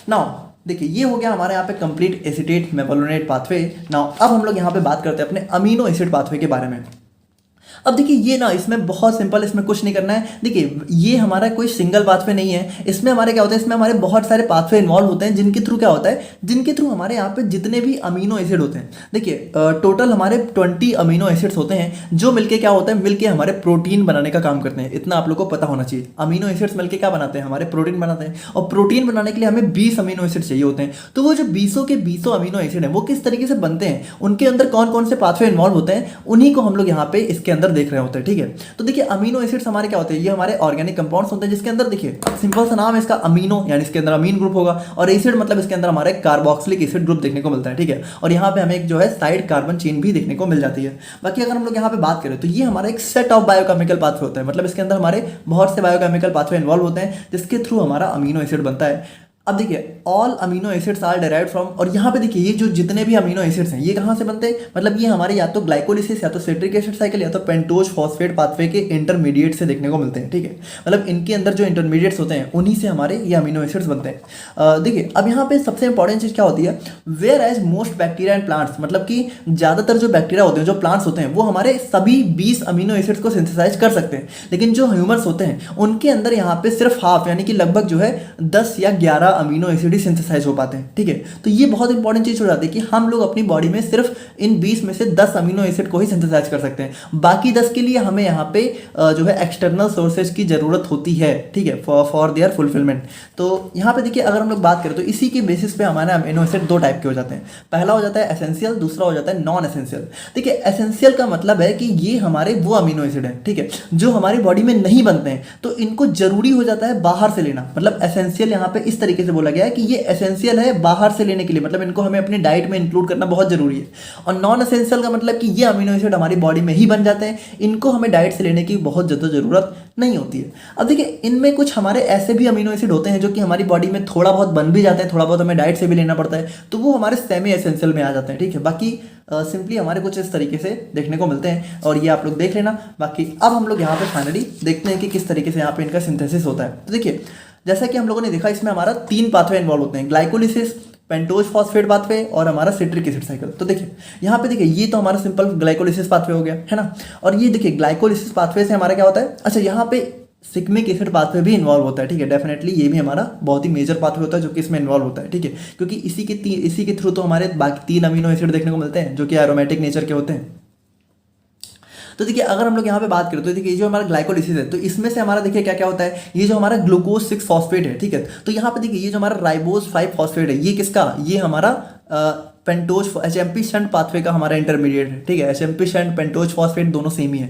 नाउ देखिए ये हो गया हमारे यहाँ पे complete acetate mevalonate pathway. Now अब हम लोग यहाँ पे बात करते हैं अपने अमीनो एसिड पाथवे के बारे में। अब देखिए ये ना इसमें बहुत सिंपल, इसमें कुछ नहीं करना है। देखिए ये हमारा कोई सिंगल पाथवे नहीं है, इसमें हमारे क्या होता है, इसमें हमारे बहुत सारे पाथवे इन्वॉल्व होते हैं, जिनके थ्रू क्या होता है, जिनके थ्रू हमारे यहाँ पे जितने भी अमीनो एसिड होते हैं, देखिए टोटल हमारे 20 अमीनो एसिड्स होते हैं, जो मिलके क्या होता है, मिलके हमारे प्रोटीन बनाने का काम करते हैं। इतना आप लोग को पता होना चाहिए। अमीनो एसिड्स मिलके क्या बनाते हैं, हमारे प्रोटीन बनाते हैं, और प्रोटीन बनाने के लिए हमें 20 अमीनो एसिड चाहिए होते हैं। तो वो जो 20 के 20 अमीनो एसिड है वो किस तरीके से बनते हैं, उनके अंदर कौन कौन से पाथवे इन्वॉल्व होते हैं, उन्हीं को हम लोग यहाँ पे इसके अंदर देख रहे होते हैं, ठीक है। तो देखिए अमीनो एसिड्स हमारे क्या होते हैं, ये हमारे ऑर्गेनिक कंपाउंड्स होते हैं, जिसके अंदर देखिए सिंपल सा नाम है इसका अमीनो, यानी इसके अंदर अमीन ग्रुप होगा, और एसिड मतलब इसके अंदर हमारे कार्बोक्सिलिक एसिड ग्रुप देखने को मिलता है, ठीक है। और यहाँ पे हमें एक जो है साइड कार्बन चेन भी देखने को मिल जाती है। बाकी अगर हम लोग यहाँ पे बात करें तो ये हमारा एक सेट ऑफ बायोकेमिकल पाथवे होता है, मतलब इसके अंदर हमारे बहुत से बायोकेमिकल पाथवे इन्वॉल्व होते हैं, जिसके थ्रू हमारा अमीनो एसिड बनता है। अब देखिए all amino acids are derived from, और यहाँ पे देखिए ये जो जितने भी अमीनो एसिड्स हैं ये कहाँ से बनते हैं, मतलब ये हमारे या तो ग्लाइकोलिसिस या तो सिट्रिक एसिड साइकिल या तो पेंटोज फॉस्फेट पाथवे के इंटरमीडिएट से देखने को मिलते हैं, ठीक है। मतलब इनके अंदर जो इंटरमीडिएट्स होते हैं उन्हीं से हमारे ये अमीनो एसिड्स बनते हैं। देखिए अब यहाँ पे सबसे इंपॉर्टेंट चीज़ क्या होती है, whereas most bacteria and plants, मतलब कि ज़्यादातर जो बैक्टीरिया होते हैं, जो प्लांट्स होते हैं, वो हमारे सभी 20 अमीनो एसिड्स को सिंथेसाइज कर सकते हैं, लेकिन जो ह्यूमन्स होते हैं उनके अंदर यहाँ पे सिर्फ हाफ, यानी कि लगभग जो है 10 या 11 अमीनो एसिड ही सिंथेसाइज हो पाते हैं, ठीक है। तो ये बहुत इंपॉर्टेंट चीज़ हो जाती है कि हम लोग अपनी बॉडी में सिर्फ इन 20 में से 10 अमीनो एसिड को ही सिंथेसाइज कर सकते हैं, बाकी 10 के लिए हमें यहाँ पे जो है एक्सटर्नल सोर्सेज की ज़रूरत होती है, ठीक है, फॉर देयर फुलफिलमेंट। तो यहाँ पे देखिए, अगर हम लोग बात करें तो इसी के बेसिस पे हमारे अमीनो एसिड दो टाइप के हो जाते हैं। पहला हो जाता है एसेंशियल, दूसरा हो जाता है नॉन एसेंशियल। देखिए, एसेंशियल का मतलब है कि ये हमारे वो अमीनो एसिड है, ठीक है, जो हमारी बॉडी में नहीं बनते हैं, तो इनको जरूरी हो जाता है बाहर से लेना। मतलब एसेंशियल यहाँ पे इस तरीके से बोला गया है कि ये एसेंशियल है बाहर से लेने के लिए, मतलब इनको हमें अपनी डाइट में इंक्लूड करना बहुत जरूरी है। और नॉन एसेंशियल का मतलब कि ये अमीनो एसिड हमारी बॉडी में ही बन जाते हैं, इनको हमें डाइट से लेने की बहुत ज़्यादा ज़रूरत नहीं होती है। अब देखिए, इनमें कुछ हमारे ऐसे भी अमीनो एसिड होते हैं जो कि हमारी बॉडी में थोड़ा बहुत बन भी जाते हैं, थोड़ा बहुत हमें डाइट से भी लेना पड़ता है, तो वो हमारे सेमी एसेंशियल में आ जाते हैं, ठीक है। बाकी सिंपली हमारे कुछ इस तरीके से देखने को मिलते हैं, और ये आप लोग देख लेना। बाकी अब हम लोग यहाँ पे फाइनली देखते हैं कि किस तरीके से यहाँ पे इनका सिंथेसिस होता है। तो देखिए, जैसा कि हम लोगों ने देखा, इसमें हमारा 3 पाथवे इन्वॉल्व होते हैं, ग्लाइकोलिसिस, पेंटोज फॉस्फेट पाथवे और हमारा सिट्रिक एसिड साइकिल। तो देखिए, यहाँ पे देखिए, ये तो हमारा सिंपल ग्लाइकोलिसिस पाथवे हो गया, है ना। और ये देखिए, ग्लाइकोलिसिस पाथवे से हमारा क्या होता है, अच्छा, यहाँ पे सिग्मिक एसिड पाथवे भी इन्वॉल्व होता है, ठीक है। डेफिनेटली ये भी हमारा बहुत ही मेजर पाथवे होता है जो कि इसमें इन्वॉल्व होता है, ठीक है, क्योंकि इसी के थ्रू तो हमारे बाकी 3 अमीनो एसिड देखने को मिलते हैं जो कि एरोमेटिक नेचर के होते हैं। तो देखिए, अगर हम लोग यहाँ पे बात करें तो देखिए, ये जो हमारा ग्लाइकोलिसिस है, तो इसमें से हमारा देखिए क्या क्या होता है, ये जो हमारा ग्लूकोज 6 फॉस्फेट है, ठीक है। तो यहाँ पे देखिए, ये जो हमारा राइबोज 5 फॉस्फेट है, ये किसका, ये हमारा पेंटोज एचएमपी शंट पाथवे का हमारा इंटरमीडिएट है, ठीक है। एचएमपी शंट, पेंटोज फॉस्फेट दोनों सेम ही है।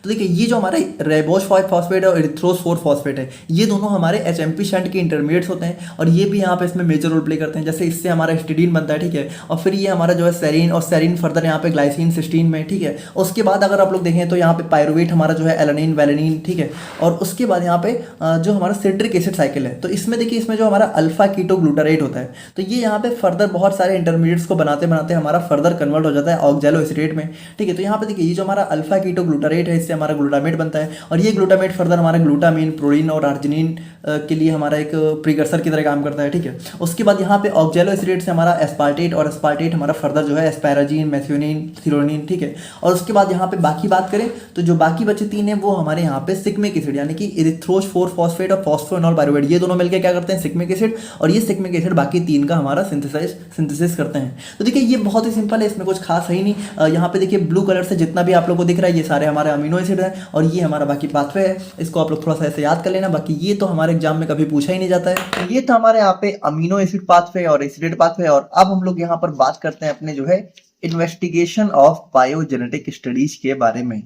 तो देखिए, ये जो हमारे राइबोज 5 फॉस्फेट है और एरिथ्रोज 4 फॉस्फेट है, ये दोनों हमारे एचएमपी शंट के इंटरमीडिएट्स होते हैं, और ये भी यहाँ पे इसमें मेजर रोल प्ले करते हैं। जैसे इससे हमारा हिस्टिडीन बनता है, ठीक है, और फिर ये हमारा जो है सेरीन, और सेरीन फर्दर यहाँ पे ग्लाइसिन सिस्टीन में, ठीक है। उसके बाद अगर आप लोग देखें तो यहाँ पे पायरुवेट हमारा जो है एलानिन वैलिनिन, ठीक है। और उसके बाद यहाँ पे जो हमारा सिट्रिक एसिड साइकिल है, तो इसमें देखिए, इसमें जो हमारा अल्फा कीटो ग्लूटारेट होता है, तो ये यहाँ पे फर्दर बहुत सारे इंटरमीडिएट्स को बनाते बनाते हमारा फर्दर कन्वर्ट हो जाता है ऑक्सैलो एसिटेट में, ठीक है। तो यहाँ पे देखिए, ये जो हमारा अल्फा कीटो ग्लूटारेट है, इससे हमारा ग्लूटामेट बनता है, और ये ग्लूटामेट फर्दर हमारा ग्लूटामिन, प्रोरीन और आर्जिनिन के लिए हमारा एक प्रीकर्सर की तरह काम करता है, ठीक है। उसके बाद यहाँ पे ऑक्सैलो एसिटेट से हमारा एस्पार्टेट, और एस्पार्टेट हमारा फर्दर जो है एस्पैराजीन, मेथियोनिन, थिरोनिन, ठीक है। और उसके बाद यहाँ पे बाकी बात करें तो जो बाकी बचे 3 है वो हमारे यहाँ पे सिग्मिक एसिड, यानी कि एरिथ्रोज 4 फॉस्फेट और फॉस्फोइनॉल पायरुवेट, ये दोनों मिलकर क्या करते हैं, सिग्मिक एसिड, और ये सिग्मिक एसिड बाकी 3 का हमारा सिंथेसिस करते हैं। तो देखिए, ये बहुत ही सिंपल है, इसमें कुछ खास है ही नहीं। यहाँ पे देखिए, ब्लू कलर से जितना भी आप लोगों को दिख रहा है, ये सारे हमारे अमीनो एसिड हैं, और ये हमारा बाकी पाथवे है। इसको आप लोग थोड़ा सा ऐसे याद कर लेना, बाकी ये तो हमारे एग्जाम में कभी पूछा ही नहीं जाता है। तो ये था हमारे यहाँ पे अमीनो एसिड पाथवे और एसिडेट पाथवे। और अब हम लोग यहाँ पर बात करते हैं अपने जो है इन्वेस्टिगेशन ऑफ बायोजेनेटिक स्टडीज के बारे में।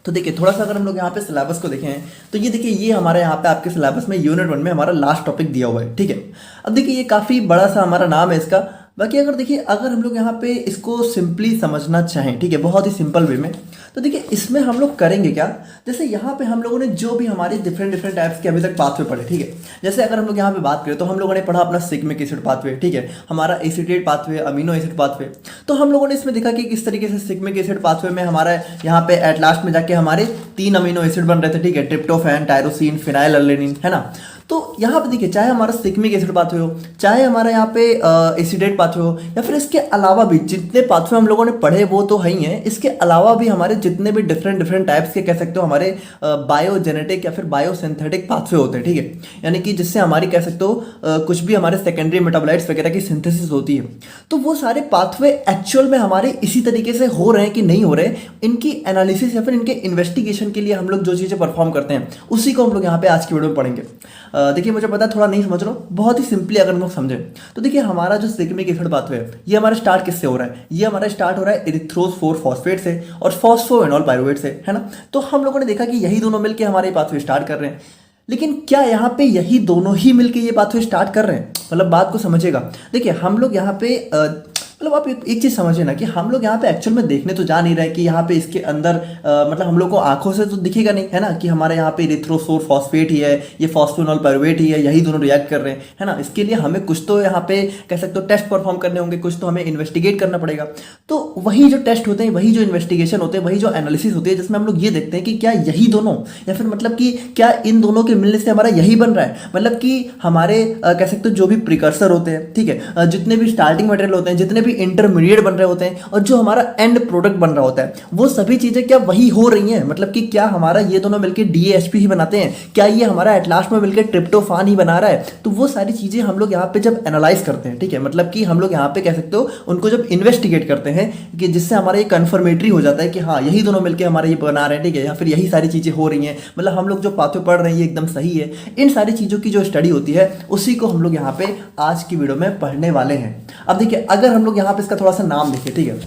तो देखिए, थोड़ा सा अगर हम लोग यहाँ पे सिलेबस को देखें तो ये देखिए, ये हमारे यहाँ पे आपके सिलेबस में यूनिट 1 में हमारा लास्ट टॉपिक दिया हुआ है, ठीक है। अब देखिए, ये काफ़ी बड़ा सा हमारा नाम है इसका। बाकी अगर देखिए, अगर हम लोग यहाँ पे इसको सिंपली समझना चाहें, ठीक है, बहुत ही सिंपल वे में, तो देखिए, इसमें हम लोग करेंगे क्या, जैसे यहाँ पे हम लोगों ने जो भी हमारे डिफरेंट टाइप्स के अभी तक पाथवे पढ़े, ठीक है। जैसे अगर हम लोग यहाँ पे बात करें तो हम लोगों ने पढ़ा अपना सिग्मिक एसिड पाथवे, ठीक है, हमारा acetate pathway, amino acid pathway. तो हम लोगों ने इसमें देखा कि किस तरीके से सिग्मिक एसिड पाथवे में हमारा यहाँ पे एट लास्ट में जाके हमारे 3 अमीनो एसिड बन रहे थे, ठीक है, ट्रिप्टोफैन, टायरोसिन, फिनाइल अल्लेनिन, है ना। तो यहाँ पे देखिए, चाहे हमारा सिग्मिक एसिड पाथवे हो, चाहे हमारा यहाँ पे एसिडेट पाथवे हो, या फिर इसके अलावा भी जितने पाथवे हम लोगों ने पढ़े वो तो है ही हैं, इसके अलावा भी हमारे जितने भी डिफरेंट टाइप्स के कह सकते हो हमारे बायोजेनेटिक या फिर बायोसिंथेटिक पाथवे होते हैं, ठीक है, यानी कि जिससे हमारी कह सकते हो कुछ भी हमारे सेकेंडरी मेटाबोलाइट्स वगैरह की सिंथेसिस होती है। तो वो सारे पाथवे एक्चुअल में हमारे इसी तरीके से हो रहे हैं कि नहीं हो रहे, इनकी एनालिसिस या फिर इनके इन्वेस्टिगेशन के लिए हम लोग जो चीज़ें परफॉर्म करते हैं उसी को हम लोग यहाँ पे आज की वीडियो में पढ़ेंगे। देखिए, मुझे पता है थोड़ा नहीं समझ रहा हूँ, बहुत ही सिंपली अगर हम लोग समझें तो देखिए, हमारा जो सिग्मिक एसिड पाथवे है, ये हमारा स्टार्ट किससे हो रहा है, ये हमारा स्टार्ट हो रहा है एरिथ्रोज 4 फॉस्फेट से और फॉस्फोइनॉल पायरुवेट से, है ना। तो हम लोगों ने देखा कि यही दोनों मिलकर हमारे पाथवे स्टार्ट कर रहे हैं, लेकिन क्या यहाँ पे यही दोनों ही मिलके ये पाथवे स्टार्ट कर रहे हैं, मतलब बात को समझिएगा। देखिए, हम लोग यहाँ पे मतलब आप एक चीज़ समझिए ना कि हम लोग यहाँ पे एक्चुअल में देखने तो जा नहीं रहे कि यहाँ पे इसके अंदर मतलब हम लोग को आंखों से तो दिखेगा नहीं, है ना, कि हमारे यहाँ पे एरिथ्रोज फॉस्फेट ही है, ये फॉस्फोइनॉल पायरुवेट ही है, यही दोनों रिएक्ट कर रहे हैं, है ना। इसके लिए हमें कुछ तो यहाँ पे कह सकते हो टेस्ट परफॉर्म करने होंगे, कुछ तो हमें इन्वेस्टिगेट करना पड़ेगा। तो वही जो टेस्ट होते हैं, वही जो इन्वेस्टिगेशन होते हैं, वही जो एनालिसिस होती है, जिसमें हम लोग ये देखते हैं कि क्या यही दोनों, या फिर मतलब कि क्या इन दोनों के मिलने से हमारा यही बन रहा है, मतलब कि हमारे कह सकते हो जो भी प्रिकर्सर होते हैं, ठीक है, जितने भी स्टार्टिंग मटेरियल होते हैं, जितने भी भी इंटरमीडिएट बन रहे होते हैं और जो हमारा एंड प्रोडक्ट बन रहा होता है, वो सभी चीज़ें क्या वही हो रही हैं? मतलब कि क्या हमारा ये दोनों मिलकर डीएसपी ही बनाते हैं? क्या ये हमारा एट लास्ट में मिलकर ट्रिप्टोफान ही बना रहा है? तो वो सारी चीज़ें हम लोग यहाँ पे जब एनालाइज करते हैं, ठीक है, मतलब कि हम लोग यहाँ पे कह सकते हो उनको जब इन्वेस्टिगेट करते हैं कि जिससे हमारा ये कन्फर्मेटरी हो जाता है कि हाँ यही दोनों मिलकर हमारा ये बना रहे हैं, ठीक है, या फिर यही सारी चीज़ें हो रही हैं, मतलब हम लोग जो पाथवे पढ़ रहे हैं ये एकदम सही है। इन सारी चीज़ों की जो स्टडी होती है उसी को हम लोग यहाँ पे आज की वीडियो में पढ़ने वाले हैं। अब देखिए, अगर हम लोग यहाँ पे इसका थोड़ा सा नाम देखें, ठीक है,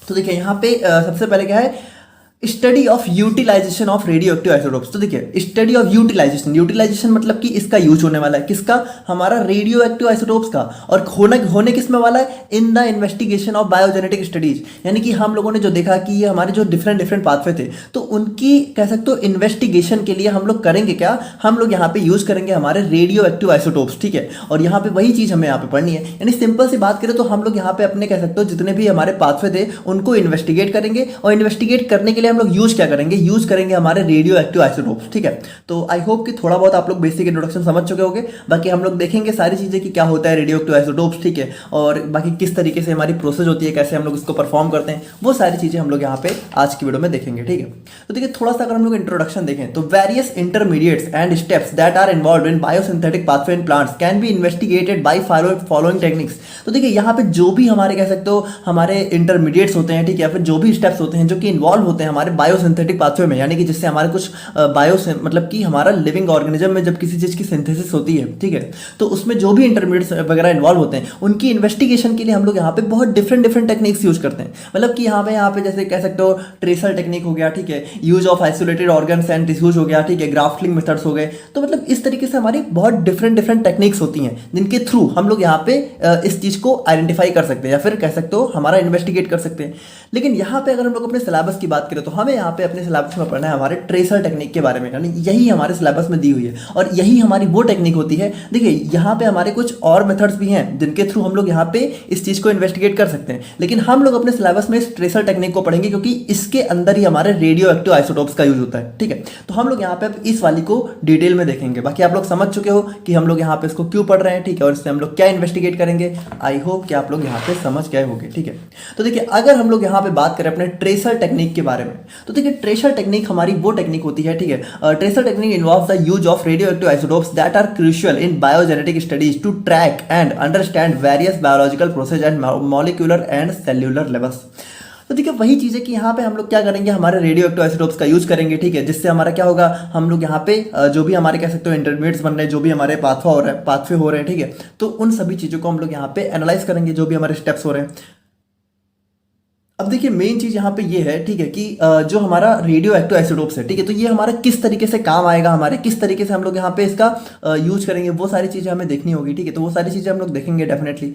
तो देखिए यहाँ पे सबसे पहले क्या है, study of utilization of radioactive isotopes. तो देखिए, स्टडी ऑफ यूटिलाइजेशन, यूटिलाइजेशन मतलब कि इसका यूज होने वाला है, किसका? हमारा रेडियो एक्टिव आइसोटोप्स का। और होने किस में वाला है? In the investigation of biogenetic studies. यानी कि हम लोगों ने जो देखा कि ये हमारे जो डिफरेंट पाथवे थे, तो उनकी कह सकते हो इन्वेस्टिगेशन के लिए हम लोग करेंगे क्या, हम लोग यहाँ पे यूज करेंगे हमारे रेडियो एक्टिव आइसोटोप्स, ठीक है। और यहाँ पे वही चीज हमें यहाँ पे पढ़नी है। यानी सिंपल सी बात करें तो हम लोग यहाँ पे अपने कह सकते हो जितने भी हमारे पाथवे थे उनको इन्वेस्टिगेट करेंगे, और इन्वेस्टिगेट करने के लिए हम लोग यूज क्या करेंगे, यूज करेंगे हमारे रेडियो एक्टिव आइसोटोप्स, ठीक है। तो आई होप कि थोड़ा बहुत आप लोग बेसिक इंट्रोडक्शन समझ चुके होंगे। बाकी हम लोग देखेंगे सारी चीजें कि क्या होता है रेडियो एक्टिव आइसोटोप्स, ठीक है, और बाकी किस तरीके से हमारी प्रोसेस होती है, कैसे हम लोग इसको परफॉर्म करते हैं, वो सारी चीजें हम लोग यहाँ पे आज की वीडियो में देखेंगे, ठीक है। तो देखिए, थोड़ा सा अगर हम लोग इंट्रोडक्शन देखें तो various intermediates and steps that are involved in biosynthetic pathway in plants can be investigated by following techniques. तो देखिए, यहाँ पे जो भी हमारे कह सकते हो हमारे इंटरमीडिएट्स होते हैं, ठीक है, फिर जो भी स्टेप्स होते हैं जो कि इन्वॉल्व होते हैं हमारे बायोसिंथेटिक पाथवे में, यानी कि जिससे हमारे कुछ मतलब कि हमारा लिविंग ऑर्गेनिज्म में जब किसी चीज की सिंथेसिस होती है, ठीक है, तो उसमें जो भी इंटरमीडिएट्स वगैरह इन्वॉल्व होते हैं उनकी इन्वेस्टिगेशन के लिए हम लोग यहाँ पे बहुत डिफरेंट टेक्निक्स यूज करते हैं। मतलब कि यहाँ पे जैसे कह सकते हो ट्रेसर टेक्निक हो गया, ठीक है, use of isolated organs and tissues हो गया, ठीक है, ग्राफ्टिंग मेथड्स हो गए। तो मतलब इस तरीके से हमारी बहुत डिफरेंट टेक्निक्स होती हैं जिनके थ्रू हम लोग यहाँ पे इस चीज को आइडेंटिफाई कर सकते हैं या फिर कह सकते हो हमारा इन्वेस्टिगेट कर सकते हैं। लेकिन यहाँ पे अगर हम लोग अपने सिलेबस की बात करें तो हमें यहाँ पे अपने सिलेबस में पढ़ना है हमारे ट्रेसर टेक्निक के बारे में, यानी यही हमारे सिलेबस में दी हुई है और यही हमारी वो टेक्निक होती है। देखिए, यहाँ पे हमारे कुछ और मेथड्स भी हैं जिनके थ्रू हम लोग यहाँ पे इस चीज को इन्वेस्टिगेट कर सकते हैं, लेकिन हम लोग अपने सिलेबस में इस ट्रेसर टेक्निक को पढ़ेंगे क्योंकि इसके अंदर ही हमारे रेडियो एक्टिव आइसोटोप्स का यूज होता है, ठीक है। तो हम लोग यहाँ पे इस वाली को डिटेल में देखेंगे। बाकी आप लोग समझ चुके हो कि हम लोग यहाँ पे इसको क्यों पढ़ रहे हैं, ठीक है, और इससे हम लोग क्या इन्वेस्टिगेट करेंगे। आई होप कि आप लोग यहाँ पे समझ गए होंगे, ठीक है। तो देखिए, अगर हम लोग यहाँ पे बात करें अपने ट्रेसर टेक्निक के बारे में, तो देखिए ट्रेसर टेक्निक हमारी वो टेक्निक होती है, ठीक है। Tracer technique involves the use of radioactive isotopes that are crucial in biogenetic studies to track and understand various biological process at molecular and cellular levels. तो देखिए, वही चीज़ है कि यहाँ पे हम लोग क्या करेंगे, हमारे रेडियो एक्टिव आइसोटोप्स का यूज करेंगे, ठीक है, जिससे हमारा क्या होगा, हम लोग यहाँ पे जो भी हमारे कह सकते हो इंटरमीडिएट्स बन रहे हैं, जो भी हमारे पाथवे हो रहे हैं, ठीक है, तो उन सभी चीज़ों को हम लोग यहाँ पे एनालाइज करेंगे, जो भी हमारे स्टेप्स हो रहे हैं। अब देखिए, मेन चीज यहाँ पे ये है, ठीक है, कि जो हमारा रेडियो एक्टिव आइसोटोप्स है, ठीक है, तो ये हमारा किस तरीके से काम आएगा, हमारे किस तरीके से हम लोग यहाँ पे इसका यूज करेंगे, वो सारी चीजें हमें देखनी होगी, ठीक है। तो वो सारी चीजें हम लोग देखेंगे डेफिनेटली।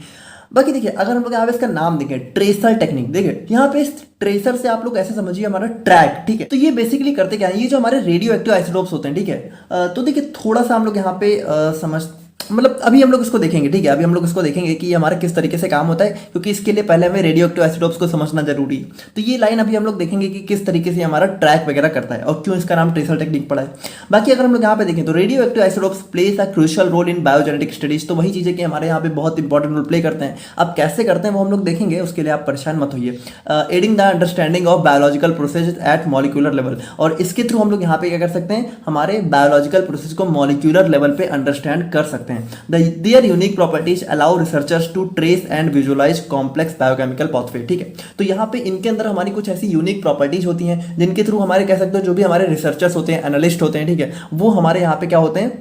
बाकी देखिए, अगर हम लोग यहाँ पे इसका नाम देखें ट्रेसर टेक्निक, देखिए यहाँ पे इस ट्रेसर से आप लोग ऐसे समझिए हमारा ट्रैक, ठीक है। तो ये बेसिकली करते क्या है, ये जो हमारे रेडियो एक्टिव आइसोटोप्स होते हैं, ठीक है, तो देखिए थोड़ा सा हम लोग यहाँ पे समझ मतलब अभी हम लोग इसको देखेंगे, ठीक है, अभी हम लोग इसको देखेंगे कि हमारा किस तरीके से काम होता है, क्योंकि इसके लिए पहले हमें रेडियो एक्टिव आइसोटोप्स को समझना जरूरी है। तो ये लाइन अभी हम लोग देखेंगे कि किस तरीके से हमारा ट्रैक वगैरह करता है और क्यों इसका नाम ट्रेसर टेक्निक पड़ा है। बाकी अगर हम लोग यहाँ पे देखें तो radioactive isotopes place a crucial role in biogenetic studies. तो वही चीजें कि हमारे यहाँ पे बहुत इंपॉर्टेंट रोल प्ले करते हैं। अब कैसे करते हैं वो हम लोग देखेंगे, उसके लिए आप परेशान मत होइए। Adding the understanding of biological process at molecular level, और इसके थ्रू हम लोग यहाँ पे क्या कर सकते हैं, हमारे बायोलॉजिकल प्रोसेस को मॉलिक्यूलर लेवल पे अंडरस्टैंड कर सकते हैं। Their unique properties allow researchers to trace and visualize complex biochemical pathway, ठीक है। तो यहाँ पे इनके अंदर हमारी कुछ ऐसी यूनिक प्रॉपर्टीज होती हैं जिनके थ्रू हमारे कह सकते हो जो भी हमारे रिसर्चर्स होते हैं, एनालिस्ट होते हैं, ठीक है, वो हमारे यहाँ पे क्या होते हैं,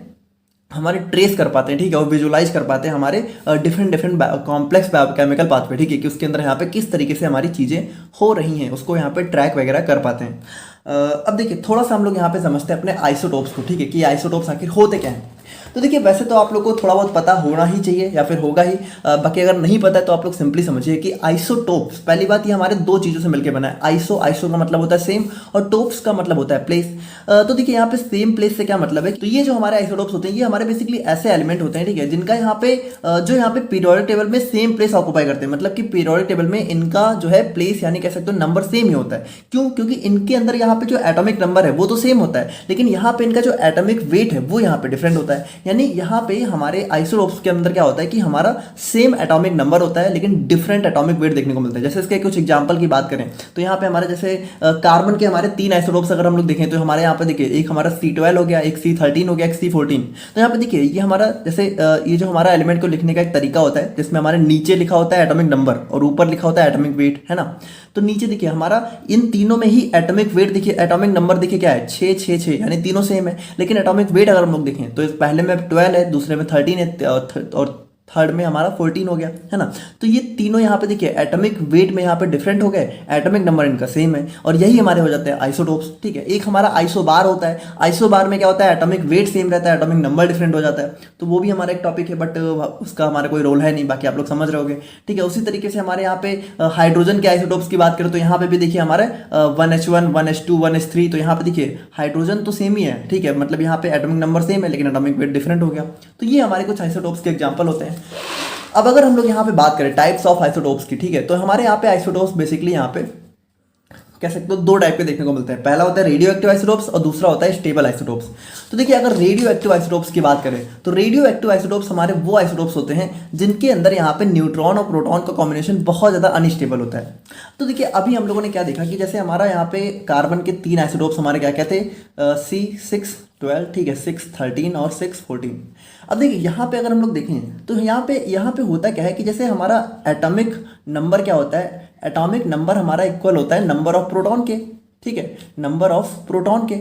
हमारे ट्रेस कर पाते हैं, ठीक है, और विजुलाइज कर पाते हैं हमारे डिफरेंट कॉम्प्लेक्स बायोकेमिकल पाथवे, ठीक है, कि उसके अंदर यहाँ पे किस तरीके से हमारी चीज़ें हो रही हैं, उसको यहाँ पे ट्रैक वगैरह कर पाते हैं। अब देखिए, थोड़ा सा हम लोग यहाँ पे समझते हैं अपने आइसोटोप्स को, ठीक है, कि आइसोटोप्स आखिर होते क्या हैं। तो देखिए, वैसे तो आप लोग को थोड़ा बहुत पता होना ही चाहिए या फिर होगा ही। बाकी अगर नहीं पता है तो आप लोग सिंपली समझिए कि आइसोटोप्स, पहली बात ये हमारे दो चीज़ों से मिलकर बना है। आइसो का मतलब होता है सेम और टोप्स का मतलब होता है प्लेस। तो देखिए, यहाँ पे सेम प्लेस से क्या मतलब है, तो ये जो हमारे आइसोटोप्स होते हैं ये हमारे बेसिकली ऐसे एलिमेंट होते हैं, ठीक है, जिनका यहाँ पे जो यहाँ पे पीरियोडिक टेबल में सेम प्लेस ऑक्यूपाई करते हैं। मतलब कि पीरियोडिक टेबल में इनका जो है प्लेस यानी कह सकते हो नंबर सेम ही होता है। क्यों? क्योंकि इनके अंदर यहाँ पे जो एटॉमिक नंबर है वो तो सेम होता है, लेकिन यहाँ पे इनका जो एटॉमिक वेट है वो यहाँ पे डिफरेंट होता है। यानी यहाँ पे हमारे आइसोटोप्स के अंदर क्या होता है कि हमारा सेम एटॉमिक नंबर होता है लेकिन डिफरेंट एटॉमिक वेट देखने को मिलता है। जैसे इसके कुछ एग्जांपल की बात करें तो यहाँ पे हमारे जैसे कार्बन के हमारे 3 आइसोटोप्स अगर हम लोग देखें तो हमारे यहाँ पे देखिए एक हमारा C12 हो गया, एक C13 हो गया, एक C14। तो यहाँ पे देखिए ये हमारा जैसे ये जो हमारा एलिमेंट को लिखने का एक तरीका होता है जिसमें हमारे नीचे लिखा होता है एटॉमिक नंबर और ऊपर लिखा होता है एटॉमिक वेट, है ना। तो नीचे देखिए हमारा इन तीनों में ही एटॉमिक वेट देखिए, एटॉमिक नंबर देखिए क्या है 6 6 6, यानी तीनों सेम है। लेकिन एटॉमिक वेट अगर हम लोग देखें तो इस पहले में 12 है, दूसरे में 13 है और थर्ड में हमारा 14 हो गया, है ना। तो ये तीनों यहाँ पे देखिए एटॉमिक वेट में यहाँ पे डिफरेंट हो गए, एटॉमिक नंबर इनका सेम है और यही हमारे हो जाते हैं आइसोटोप्स, ठीक है। एक हमारा आइसोबार होता है, आइसोबार में क्या होता है एटॉमिक वेट सेम रहता है, एटॉमिक नंबर डिफरेंट हो जाता है। तो वो भी हमारा एक टॉपिक है बट उसका हमारा कोई रोल है नहीं, बाकी आप लोग समझ रहे होगे, ठीक है। उसी तरीके से हमारे यहाँ पे हाइड्रोजन के आइसोटोप्स की बात करें तो यहाँ पे भी देखिए हमारे 1H1 1H2 1H3। तो यहाँ पे देखिए हाइड्रोजन तो सेम ही है, ठीक है, मतलब यहाँ पे एटॉमिक नंबर सेम है लेकिन एटॉमिक वेट डिफरेंट हो गया। तो ये हमारे कुछ आइसोटोप्स के एग्जाम्पल होते हैं। अब अगर हम लोग यहाँ पे बात करें टाइप्स ऑफ आइसोटोप्स की, ठीक है, तो हमारे यहाँ पे आइसोटोप्स बेसिकली यहाँ पे कह सकते हो 2 टाइप के देखने को मिलते हैं। पहला होता है रेडियो एक्टिव आइसोटोप्स और दूसरा होता है स्टेबल आइसोटोप्स। तो देखिए अगर रेडियो एक्टिव आइसोटोप्स की बात करें तो रेडियो एक्टिव आइसोटोप्स हमारे वो आइसोटोप्स होते हैं जिनके अंदर यहाँ पे न्यूट्रॉन और प्रोटॉन का कॉम्बिनेशन बहुत ज़्यादा अनस्टेबल होता है। तो देखिए अभी हम लोगों ने क्या देखा कि जैसे हमारा यहाँ पे कार्बन के 3 आइसोटोप्स हमारे क्या कहते हैं C612, ठीक है, 613 और 614। अब देखिए यहाँ पे अगर हम लोग देखें तो यहाँ पे होता क्या है कि जैसे हमारा एटॉमिक नंबर क्या होता है, एटॉमिक नंबर हमारा इक्वल होता है नंबर ऑफ प्रोटॉन के, ठीक है, नंबर ऑफ प्रोटॉन के।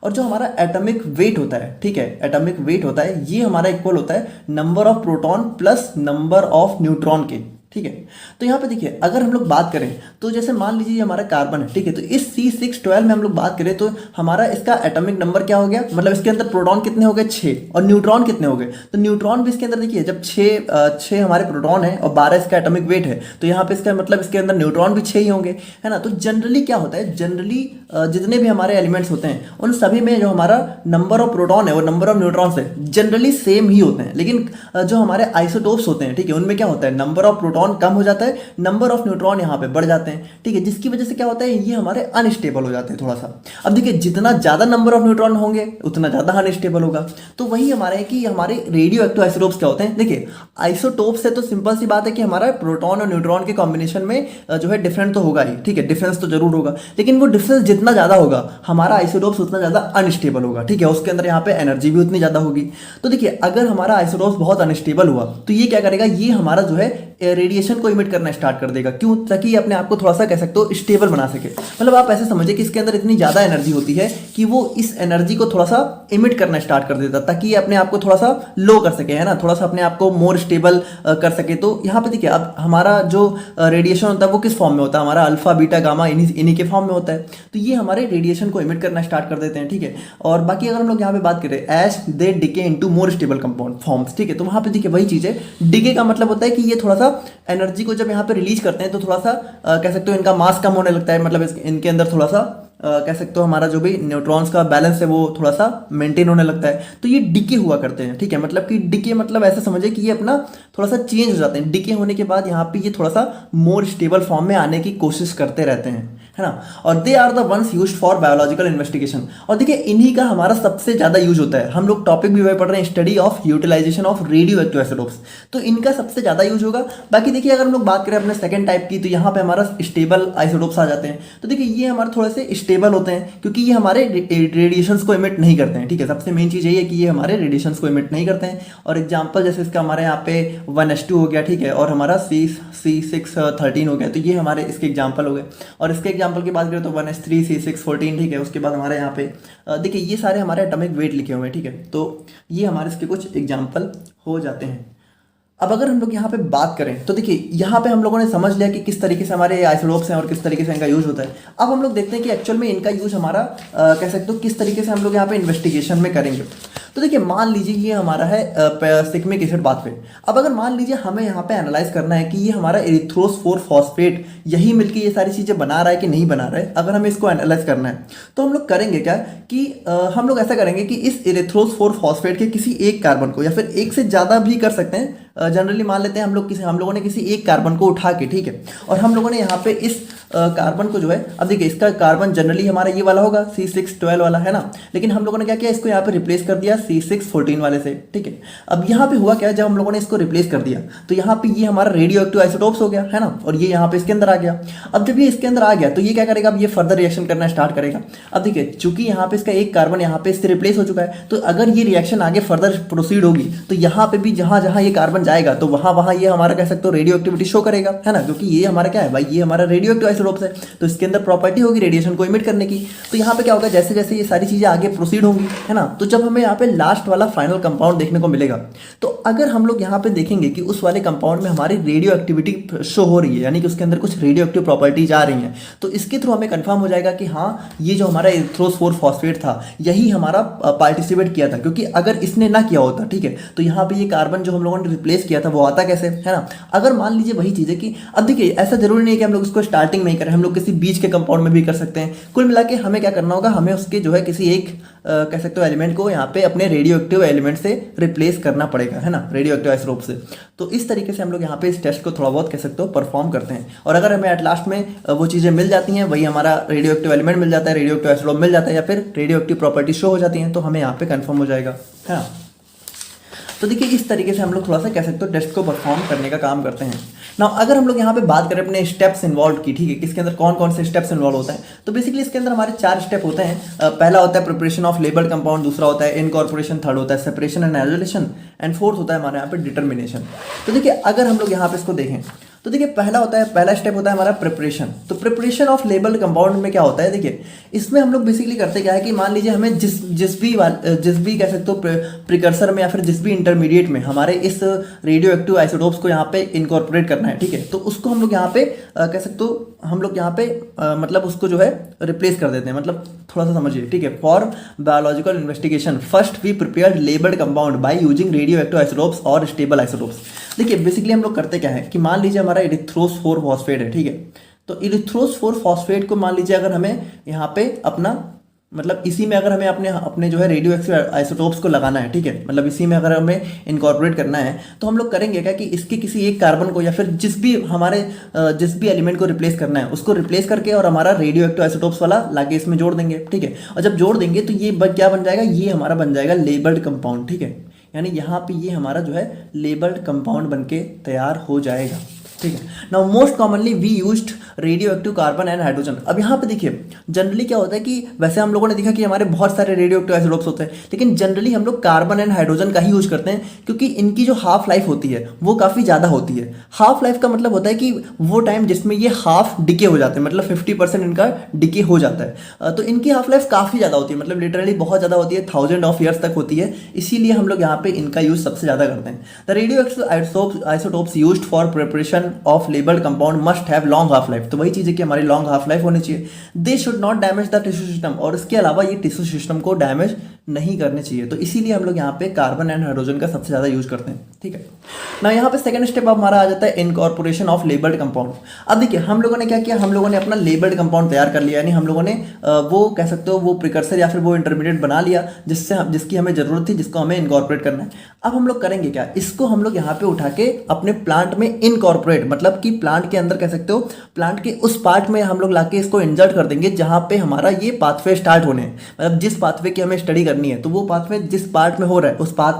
और जो हमारा एटॉमिक वेट होता है, ठीक है, एटॉमिक वेट होता है ये हमारा इक्वल होता है number of proton plus number of neutron के, ठीक है। तो यहाँ पे देखिए अगर हम लोग बात करें तो जैसे मान लीजिए ये हमारा कार्बन है, ठीक है, तो इस C612 में हम लोग बात करें तो हमारा इसका एटॉमिक नंबर क्या हो गया, मतलब इसके अंदर प्रोटॉन कितने हो गए 6 और न्यूट्रॉन कितने हो गए। तो न्यूट्रॉन भी इसके अंदर देखिए जब 6 हमारे प्रोटॉन है और 12 इसका एटॉमिक वेट है तो यहाँ पे इसका मतलब इसके अंदर न्यूट्रॉन भी 6 ही होंगे, है ना। तो जनरली क्या होता है, जनरली जितने भी हमारे एलिमेंट्स होते हैं उन सभी में जो हमारा नंबर ऑफ प्रोटॉन है और नंबर ऑफ न्यूट्रॉन्स है जनरली सेम ही होते हैं। लेकिन जो हमारे आइसोटोप्स होते हैं, ठीक है, उनमें क्या होता है नंबर ऑफ प्रोटॉन कम हो जाता है, नंबर ऑफ न्यूट्रॉन यहाँ पे बढ़ जाते हैं, ठीक है, जिसकी वजह से क्या होता है ये हमारे अनस्टेबल हो जाते हैं थोड़ा सा। अब देखिए जितना ज्यादा नंबर ऑफ न्यूट्रॉन होंगे उतना ज्यादा अनस्टेबल होगा। तो वही हमारे है कि हमारे रेडियो एक्टिव आइसोटोप्स क्या होते हैं, देखिए आइसोटोप्स है तो सिंपल सी बात है कि हमारा प्रोटॉन और न्यूट्रॉन के कॉम्बिनेशन में जो है डिफरेंट तो होगा ही, ठीक है, डिफरेंस तो जरूर होगा, लेकिन वो डिफरेंस जितना ज्यादा होगा हमारा आइसोटोप्स उतना ज्यादा अनस्टेबल होगा, ठीक है, उसके अंदर यहाँ पे एनर्जी भी उतनी ज्यादा होगी। तो देखिए अगर हमारा आइसोटोप्स बहुत अनस्टेबल हुआ तो ये क्या करेगा, ये हमारा जो है रेडिएशन को इमिट करना स्टार्ट कर देगा। क्यों, ताकि ये अपने आप को थोड़ा सा कह सकते हो स्टेबल बना सके। मतलब आप ऐसे समझिए कि इसके अंदर इतनी ज़्यादा एनर्जी होती है कि वो इस एनर्जी को थोड़ा सा इमिट करना स्टार्ट कर देता ताकि ये अपने आप को थोड़ा सा लो कर सके, है ना, थोड़ा सा अपने आप को मोर स्टेबल कर सके। तो यहाँ पे देखिए अब हमारा जो रेडिएशन होता है वो किस फॉर्म में होता है, हमारा अल्फा बीटा गामा इन्हीं के फॉर्म में होता है। तो ये हमारे रेडिएशन को इमिट करना स्टार्ट कर देते हैं, ठीक है। और बाकी अगर हम लोग यहाँ पे बात करें as they decay into more stable compound forms, ठीक है, तो वहाँ पे देखिए वही चीज़ है, डिके का मतलब होता है कि ये थोड़ा सा एनर्जी को जब यहाँ पे रिलीज करते हैं तो थोड़ा सा कह सकते हो इनका मास कम होने लगता है, मतलब इनके अंदर थोड़ा सा कह सकते हो हमारा जो भी न्यूट्रॉन्स का बैलेंस है वो थोड़ा सा मेंटेन होने लगता है। तो ये डिके हुआ करते हैं, ठीक है, मतलब कि डिके मतलब ऐसा समझे कि ये अपना थोड़ा सा चेंज हो जाते हैं। डिके होने के बाद यहाँ पे ये थोड़ा सा मोर स्टेबल फॉर्म में आने की कोशिश करते रहते हैं, है ना। और they are the ones used for biological investigation. और देखिए इन्हीं का हमारा सबसे ज़्यादा यूज होता है। हम लोग टॉपिक भी वही पढ़ रहे हैं, study of utilization of radioactive isotopes, तो इनका सबसे ज़्यादा यूज होगा। बाकी देखिए अगर हम लोग बात करें अपने सेकंड टाइप की तो यहाँ पे हमारा स्टेबल आइसोटोप्स आ जाते हैं। तो देखिए ये हमारे थोड़े से स्टेबल होते हैं क्योंकि ये हमारे रेडिएशंस को इमिट नहीं करते हैं, ठीक है, सबसे मेन चीज़ यही है कि ये हमारे रेडिएशंस को इमिट नहीं करते हैं। और एग्जाम्पल जैसे इसका हमारे यहाँ पे 1H2 हो गया, ठीक है, और हमारा C613 हो गया, तो ये हमारे इसके एग्जाम्पल हो गए। और इसके एग्जाम्पल की बात करें तो 1H3 C614, ठीक है, उसके बाद हमारे यहाँ पे देखिए ये सारे हमारे एटॉमिक वेट लिखे हुए हैं, ठीक है, तो ये हमारे इसके कुछ एग्जाम्पल हो जाते हैं। अब अगर हम लोग यहाँ पे बात करें तो देखिए यहाँ पे हम लोगों ने समझ लिया कि किस तरीके से हमारे आइसोटोप्स हैं और किस तरीके से इनका यूज होता है। अब हम लोग देखते हैं कि एक्चुअल में इनका यूज हमारा कह सकते हो किस तरीके से हम लोग यहाँ पे इन्वेस्टिगेशन में करेंगे। तो देखिए मान लीजिए ये हमारा है सिग्मिक एसिड पाथवे। अब अगर मान लीजिए हमें यहाँ पे एनालाइज करना है कि ये हमारा एरिथ्रोस 4 फॉस्फेट यही मिलके ये सारी चीज़ें बना रहा है कि नहीं बना रहा है, अगर हमें इसको एनालाइज करना है तो हम लोग करेंगे क्या कि हम लोग ऐसा करेंगे कि इस एरिथ्रोस 4 फॉस्फेट के किसी एक कार्बन को या फिर एक से ज़्यादा भी कर सकते हैं, जनरली मान लेते हैं हम लोगों ने किसी एक कार्बन को उठा के, ठीक है, और हम लोगों ने यहाँ पे इस कार्बन को जो है, अब देखिए इसका कार्बन जनरली हमारा ये वाला होगा C612 वाला, है ना, लेकिन हम लोगों ने क्या किया, इसको यहाँ पे रिप्लेस कर दिया C614 वाले से, ठीक है। अब यहाँ पे हुआ क्या, जब हम लोगों ने इसको रिप्लेस कर दिया तो यहाँ पे ये हमारा रेडियो एक्टिव आइसोटोप्स हो गया, है ना, और ये यहाँ पे इसके अंदर आ गया। अब जब ये इसके अंदर आ गया तो ये क्या करेगा, अब ये फर्दर रिएक्शन करना स्टार्ट करेगा। अब देखिए चूंकि यहाँ पे इसका एक कार्बन यहाँ पे इससे रिप्लेस हो चुका है, तो अगर ये रिएक्शन आगे फर्दर प्रोसीड होगी तो यहाँ पे भी जहाँ जहाँ ये कार्बन जाएगा तो वहाँ वहाँ ये हमारा कह सकते हो रेडियो एक्टिविटी शो करेगा, है ना, क्योंकि ये हमारा क्या है भाई, ये हमारा रेडियो एक्टिव आइसोटोप्स है, तो इसके अंदर प्रॉपर्टी होगी रेडिएशन को इमिट करने की। तो यहाँ पे क्या होगा, जैसे जैसे ये सारी चीजें आगे प्रोसीड होंगी, है ना, तो जब हमें यहाँ पे लास्ट वाला फाइनल कंपाउंड देखने को मिलेगा, तो अगर हम लोग यहाँ पे देखेंगे कि उस वाले कंपाउंड में हमारी रेडियो एक्टिविटी शो हो रही है, यानी कि उसके अंदर कुछ रेडियो एक्टिव प्रॉपर्टीज आ रही हैं, तो इसके थ्रू हमें कंफर्म हो जाएगा कि हाँ ये जो हमारा इथ्रोस 4 फॉस्फेट था यही हमारा पार्टिसिपेट किया था, क्योंकि अगर इसने ना किया होता, ठीक है, तो यहाँ पे ये कार्बन जो हम लोगों ने रिप्लेस किया था वो आता कैसे, है ना। अगर मान लीजिए वही चीज़ है कि अब देखिए ऐसा जरूरी नहीं है कि हम लोग इसको स्टार्टिंग में ही करें, हम लोग किसी बीच के कंपाउंड में भी कर सकते हैं। कुल मिला के हमें क्या करना होगा, हमें उसके जो है किसी एक कह सकते हो एलिमेंट को यहाँ पे अपने रेडियो एक्टिव एलिमेंट से रिप्लेस करना पड़ेगा, है ना, रेडियो एक्टिव आइसोटोप से। तो इस तरीके से हम लोग यहाँ पे इस टेस्ट को थोड़ा बहुत कह सकते हो परफॉर्म करते हैं, और अगर हमें एट लास्ट में वो चीज़ें मिल जाती हैं, वही हमारा रेडियो एक्टिव एलिमेंट मिल जाता है, रेडियो एक्टिव आइसोटोप मिल जाता है, या फिर रेडियो एक्टिव प्रॉपर्टी शो हो जाती हैं, तो हमें यहाँ पे कंफर्म हो जाएगा, है ना। तो देखिए इस तरीके से हम लोग थोड़ा सा कह सकते हो टेस्ट को परफॉर्म करने का काम करते हैं ना। अगर हम लोग यहाँ पे बात करें अपने स्टेप्स इन्वॉल्व की, ठीक है, किसके अंदर कौन कौन से स्टेप्स इन्वॉल्व होता है, तो बेसिकली इसके अंदर हमारे 4 स्टेप होते हैं। पहला होता है प्रिपरेशन ऑफ लेबल्ड कंपाउंड, दूसरा होता है इनकॉर्पोरेशन, थर्ड होता है separation and isolation, and fourth होता है हमारे यहाँ पे डिटर्मिनेशन। तो देखिए अगर हम लोग यहाँ पे इसको देखें तो देखिए पहला स्टेप होता है हमारा प्रिपरेशन। तो प्रिपरेशन ऑफ लेबल्ड कंपाउंड में क्या होता है, देखिए इसमें हम लोग बेसिकली करते क्या है कि मान लीजिए हमें जिस भी कह सकते हो प्रिकर्सर में या फिर जिस भी इंटरमीडिएट में हमारे इस रेडियो एक्टिव आइसोटोप्स को यहाँ पे इनकॉर्पोरेट करना है, ठीक है, तो उसको हम लोग यहाँ पे कह सकते हो हम लोग यहाँ पे मतलब उसको जो है रिप्लेस कर देते हैं। मतलब थोड़ा सा समझिए, ठीक है, for biological investigation first we prepare labelled compound by using radioactive isotopes और स्टेबल आइसोटोप्स। देखिए बेसिकली हम लोग करते क्या है कि मान लीजिए हमारा इरिथ्रोस 4 फॉस्फेट है, ठीक है, तो इरिथ्रोस 4 फॉस्फेट को मान लीजिए अगर हमें यहाँ पे अपना मतलब इसी में अगर हमें अपने जो है रेडियो एक्टिव आइसोटोप्स को लगाना है, ठीक है, मतलब इसी में अगर हमें इनकॉर्पोरेट करना है, तो हम लोग करेंगे क्या कि इसके किसी एक कार्बन को या फिर जिस भी एलिमेंट को रिप्लेस करना है उसको रिप्लेस करके और हमारा रेडियो एक्टिव आइसोटोप्स वाला लाके इसमें जोड़ देंगे, ठीक है, और जब जोड़ देंगे तो ये क्या बन जाएगा, ये हमारा बन जाएगा लेबल्ड कंपाउंड, ठीक है, यानी यहाँ पे ये हमारा जो है लेबल्ड कंपाउंड बनके तैयार हो जाएगा, ठीक है। Now most commonly we used radioactive carbon and hydrogen. अब यहाँ पे देखिए जनरली क्या होता है कि वैसे हम लोगों ने देखा कि हमारे बहुत सारे रेडियो एक्टिव आइसोटोप्स होते हैं, लेकिन जनरली हम लोग कार्बन एंड हाइड्रोजन का ही यूज करते हैं, क्योंकि इनकी जो हाफ लाइफ होती है वो काफ़ी ज़्यादा होती है। हाफ लाइफ का मतलब होता है कि वो टाइम जिसमें ये हाफ डिके हो जाते हैं, मतलब 50% इनका डिके हो जाता है, तो इनकी हाफ लाइफ काफ़ी ज़्यादा होती है, मतलब लिटरली बहुत ज़्यादा होती है, 1000 ऑफ ईयर्स तक होती है, इसीलिए हम लोग यहाँ पे इनका यूज सबसे ज़्यादा करते हैं। The radio active isotopes used for preparation of labelled compound must have long half life. तो वही चीज़ है कि हमारी लॉन्ग हाफ लाइफ होनी चाहिए। They should not damage the tissue system, और इसके अलावा ये टिश्यू सिस्टम को डैमेज नहीं करने चाहिए, तो इसीलिए हम लोग यहाँ पे कार्बन एंड हाइड्रोजन का सबसे ज़्यादा यूज करते हैं, ठीक है ना। यहाँ पे सेकंड स्टेप हमारा आ जाता है इनकॉर्पोरेशन ऑफ लेबल्ड कंपाउंड। अब देखिए हम लोगों ने क्या किया, हम लोगों ने अपना लेबल्ड कंपाउंड तैयार कर लिया, यानी हम लोगों ने वो कह सकते हो वो प्रिकर्सर या फिर वो इंटरमीडिएट बना लिया जिसकी हमें जरूरत थी, जिसको हमें इनकॉर्पोरेट करना है। अब हम लोग करेंगे क्या, इसको हम लोग यहाँ पे उठा के अपने प्लांट में इनकॉर्पोरेट, मतलब कि प्लांट के अंदर कह सकते हो प्लांट के उस पार्ट में हम लोग लाके इसको इंसर्ट कर देंगे जहाँ पे हमारा ये पाथवे स्टार्ट होने हैं, मतलब जिस पाथवे की हमें स्टडी करनी है, तो वो पाथवे जिस पार्ट में हो रहा है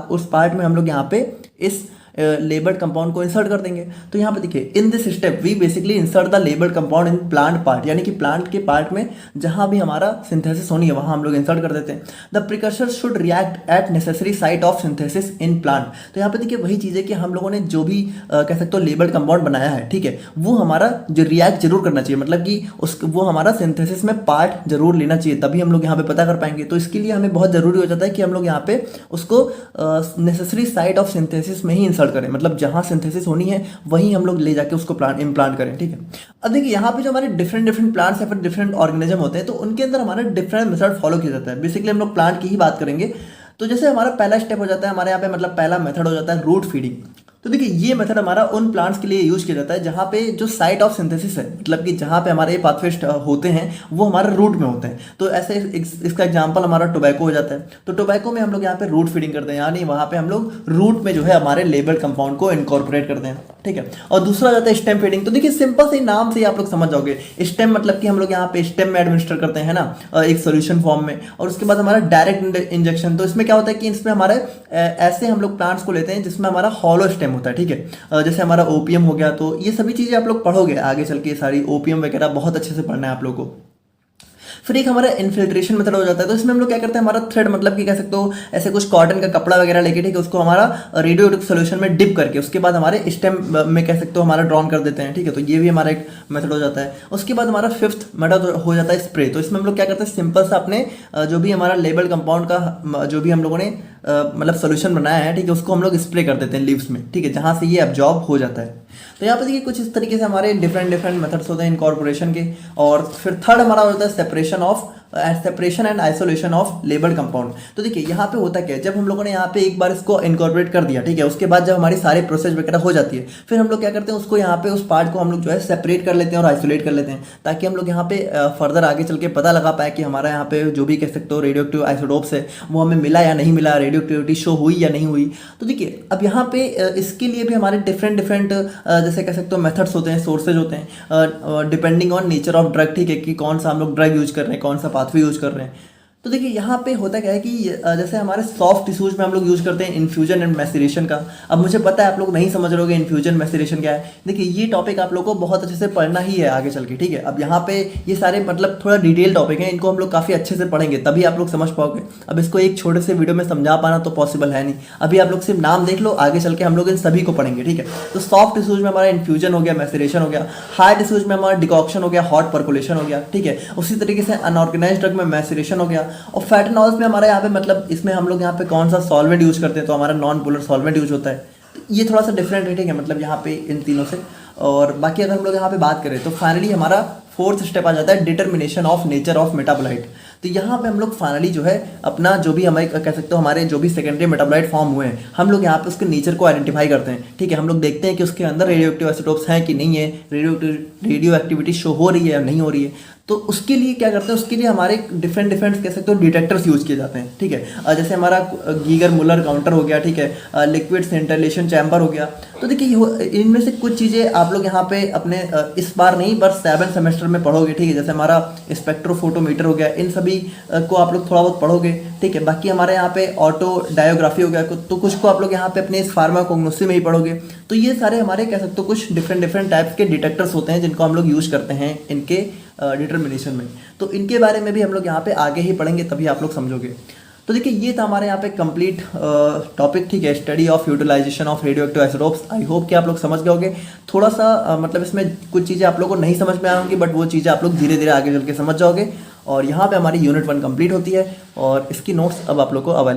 उस पार्ट में हम लोग यहाँ पे इस लेबल्ड कंपाउंड को इंसर्ट कर देंगे। तो यहाँ पे देखिए in this step we basically insert the labelled compound in plant part, यानी कि प्लांट के पार्ट में जहाँ भी हमारा सिंथेसिस होनी है वहाँ हम लोग इंसर्ट कर देते हैं। The precursor should react eight necessary site of synthesis in plant. तो यहाँ पे देखिए वही चीज़ है कि हम लोगों ने जो भी कह सकते हो लेबल्ड कंपाउंड बनाया है, ठीक है, वो हमारा जो रिएक्ट जरूर करना चाहिए, मतलब कि वो हमारा सिंथेसिस में पार्ट जरूर लेना चाहिए, तभी हम लोग यहाँ पे पता कर पाएंगे। तो इसके लिए हमें बहुत जरूरी हो जाता है कि हम लोग यहाँ पे उसको नेसेसरी साइट ऑफ सिंथेसिस में ही इंसर्ट करें, मतलब जहाँ सिंथेसिस होनी है वहीं हम लोग ले जाके उसको इम्प्लांट करें, ठीक है। अब देखिए यहाँ पे जो हमारे डिफरेंट प्लांट्स या फिर डिफरेंट ऑर्गेनिज्म होते हैं, तो उनके अंदर हमारा डिफरेंट मेथड फॉलो किया जाता है। बेसिकली हम लोग प्लांट की ही बात करेंगे, तो जैसे हमारा पहला स्टेप हो जाता है हमारे यहाँ पे, मतलब पहला मेथड हो जाता है रूट फीडिंग। तो देखिए ये मेथड हमारा उन प्लांट्स के लिए यूज किया जाता है जहाँ पे जो साइट ऑफ सिंथेसिस है, मतलब कि जहाँ पे हमारे ये पाथवेज होते हैं वो हमारे रूट में होते हैं। तो ऐसे इसका एग्जांपल हमारा टोबैको हो जाता है। तो टोबैको में हम लोग यहाँ पे रूट फीडिंग करते हैं, यानी वहाँ पे हम लोग रूट में जो है हमारे लेबल कंपाउंड को इनकॉर्पोरेट करते हैं, ठीक है। और दूसरा जाता है स्टेम फीडिंग। तो देखिए सिंपल से नाम से ही आप लोग समझ जाओगे, स्टेम मतलब कि हम लोग यहाँ पे स्टेम में एडमिनिस्टर करते हैं ना, एक सोल्यूशन फॉर्म में। और उसके बाद हमारा डायरेक्ट इंजेक्शन, तो इसमें क्या होता है कि इसमें हमारे ऐसे हम लोग प्लांट्स को लेते हैं जिसमें हमारा हॉलो स्टेम होता है, ठीक है। जैसे हमारा ओपीएम हो गया, तो ये सभी चीज़ें आप लोग पढ़ोगे आगे चल के, सारी ओपीएम वगैरह बहुत अच्छे से पढ़ना है आप लोगों को। फिर एक हमारा इन्फिल्ट्रेशन मेथड हो जाता है। तो इसमें हम लोग क्या करते हैं, हमारा थ्रेड मतलब कि कह सकते हो ऐसे कुछ कॉटन का कपड़ा वगैरह लेके, ठीक है, उसको हमारा रेडियो एक्टिव सोल्यूशन में डिप करके उसके बाद हमारे स्टेम में कह सकते हो हमारा ड्रॉन कर देते हैं, ठीक है। तो ये भी हमारा एक मेथड हो जाता है। उसके बाद हमारा फिफ्थ मेथड हो जाता है स्प्रे। तो इसमें हम लोग क्या करते हैं, सिंपल सा अपने जो भी हमारा लेबल कंपाउंड का जो भी हम लोगों ने मतलब सोल्यूशन बनाया है, ठीक है, उसको हम लोग स्प्रे कर देते हैं लीव्स में, ठीक है, जहाँ से ये एब्जॉर्ब हो जाता है। तो यहाँ पे देखिए कुछ इस तरीके से हमारे डिफरेंट मेथड्स होते हैं इनकॉर्पोरेशन के। और फिर थर्ड हमारा होता है separation and isolation of label compound. तो देखिए यहाँ पे होता क्या है, जब हम लोगों ने यहाँ पे एक बार इसको इनकॉर्पोरेट कर दिया, ठीक है, उसके बाद जब हमारी सारी प्रोसेस वगैरह हो जाती है, फिर हम लोग क्या करते हैं, उसको यहाँ पे उस पार्ट को हम लोग जो है सेपरेट कर लेते हैं और आइसोलेट कर लेते हैं, ताकि हम लोग यहाँ पे फर्दर आगे चल के पता लगा पाए कि हमारा यहाँ पे जो भी कह सकते हो रेडियो एक्टिव आइसोटोप्स है वो हमें मिला या नहीं मिला, रेडियो एक्टिविटी शो हुई या नहीं हुई। तो देखिए अब यहाँ पे इसके लिए भी हमारे डिफरेंट जैसे कह सकते हो मेथड्स होते हैं, सोर्सेज होते हैं, depending on nature of drug, ठीक है, कि कौन सा हम लोग ड्रग यूज कर रहे हैं, कौन सा पाथवे यूज कर रहे हैं। तो देखिए यहाँ पे होता क्या है कि जैसे हमारे सॉफ्ट टिश्यूज में हम लोग यूज करते हैं इन्फ्यूजन एंड मैसेरेशन का। अब मुझे पता है आप लोग नहीं समझ रहे इन्फ्यूजन मैसेरेशन क्या है। देखिए ये टॉपिक आप लोग को बहुत अच्छे से पढ़ना ही है आगे चल के, ठीक है। अब यहाँ पे ये सारे मतलब थोड़ा डिटेल टॉपिक हैं, इनको हम लोग काफ़ी अच्छे से पढ़ेंगे तभी आप लोग समझ पाओगे। अब इसको एक छोटे से वीडियो में समझा पाना तो पॉसिबल है नहीं। अभी आप लोग सिर्फ नाम देख लो, आगे चल के हम लोग इन सभी को पढ़ेंगे, ठीक है। तो सॉफ्ट टिश्यूज में हमारा इन्फ्यूजन हो गया, मैसेरेशन हो गया। हार्ड टिश्यूज में हमारा डिकॉक्शन हो गया, हॉट परकुलेशन हो गया, ठीक है। उसी तरीके से अनऑर्गेनाइज्ड ड्रग में मैसेरेशन हो गया। और फैट में हमारा यहाँ पे मतलब इसमें हम लोग यहाँ पे कौन सा सॉल्वेंट यूज करते हैं, तो हमारा नॉन पोलर सॉल्वेंट यूज होता है। तो ये थोड़ा सा डिफरेंट रेटिंग है मतलब यहाँ पे इन तीनों से। और बाकी अगर हम लोग यहाँ पे बात करें तो फाइनली हमारा फोर्थ स्टेप आ जाता है determination of nature of metabolite. तो यहाँ पे हम लोग फाइनली जो है अपना जो भी हमें कह सकते हो हमारे जो भी सेकेंडरी मेटाबोलाइट फॉर्म हुए हैं, हम लोग यहाँ पे उसके नेचर को आइडेंटिफाई करते हैं, ठीक है। हम लोग देखते हैं कि उसके अंदर रेडियो एक्टिव आइसोटोप्स हैं कि नहीं है, रेडियो एक्टिविटी शो हो रही है या नहीं हो रही है। तो उसके लिए क्या करते हैं, उसके लिए हमारे डिफरेंट कह सकते हो डिटेक्टर्स यूज किए जाते हैं, ठीक है। जैसे हमारा गीगर मुलर काउंटर हो गया, ठीक है, लिक्विड सेंट्रलेशन चैम्बर हो गया। तो देखिए इनमें से कुछ चीज़ें आप लोग यहाँ पे अपने इस बार नहीं बस 7 सेमेस्टर में पढ़ोगे, ठीक है। जैसे हमारा स्पेक्ट्रोफोटोमीटर हो गया, इन सभी को आप लोग थोड़ा बहुत पढ़ोगे, ठीक है। बाकी हमारे यहाँ पे ऑटो डायोग्राफी हो गया, तो कुछ को आप लोग यहाँ पे अपने इस फार्माकोग्नोसी में ही पढ़ोगे। तो ये सारे हमारे कह सकते हो कुछ डिफरेंट टाइप्स के डिटेक्टर्स होते हैं जिनको हम लोग यूज करते हैं इनके डिटर्मिनेशन में। तो इनके बारे में भी हम लोग यहाँ पे आगे ही पढ़ेंगे तभी आप लोग समझोगे। तो देखिए ये था हमारे यहाँ पे कंप्लीट टॉपिक, ठीक है, study of utilization of radioactive isotopes. I hope कि आप लोग समझ गए होंगे। थोड़ा सा मतलब इसमें कुछ चीज़ें आप लोगों को नहीं समझ में आएंगी, बट वो चीज़ें आप लोग धीरे धीरे आगे चल के समझ जाओगे। और यहाँ पे हमारी यूनिट 1 कंप्लीट होती है और इसकी नोट्स अब आप लोग को अवेलेबल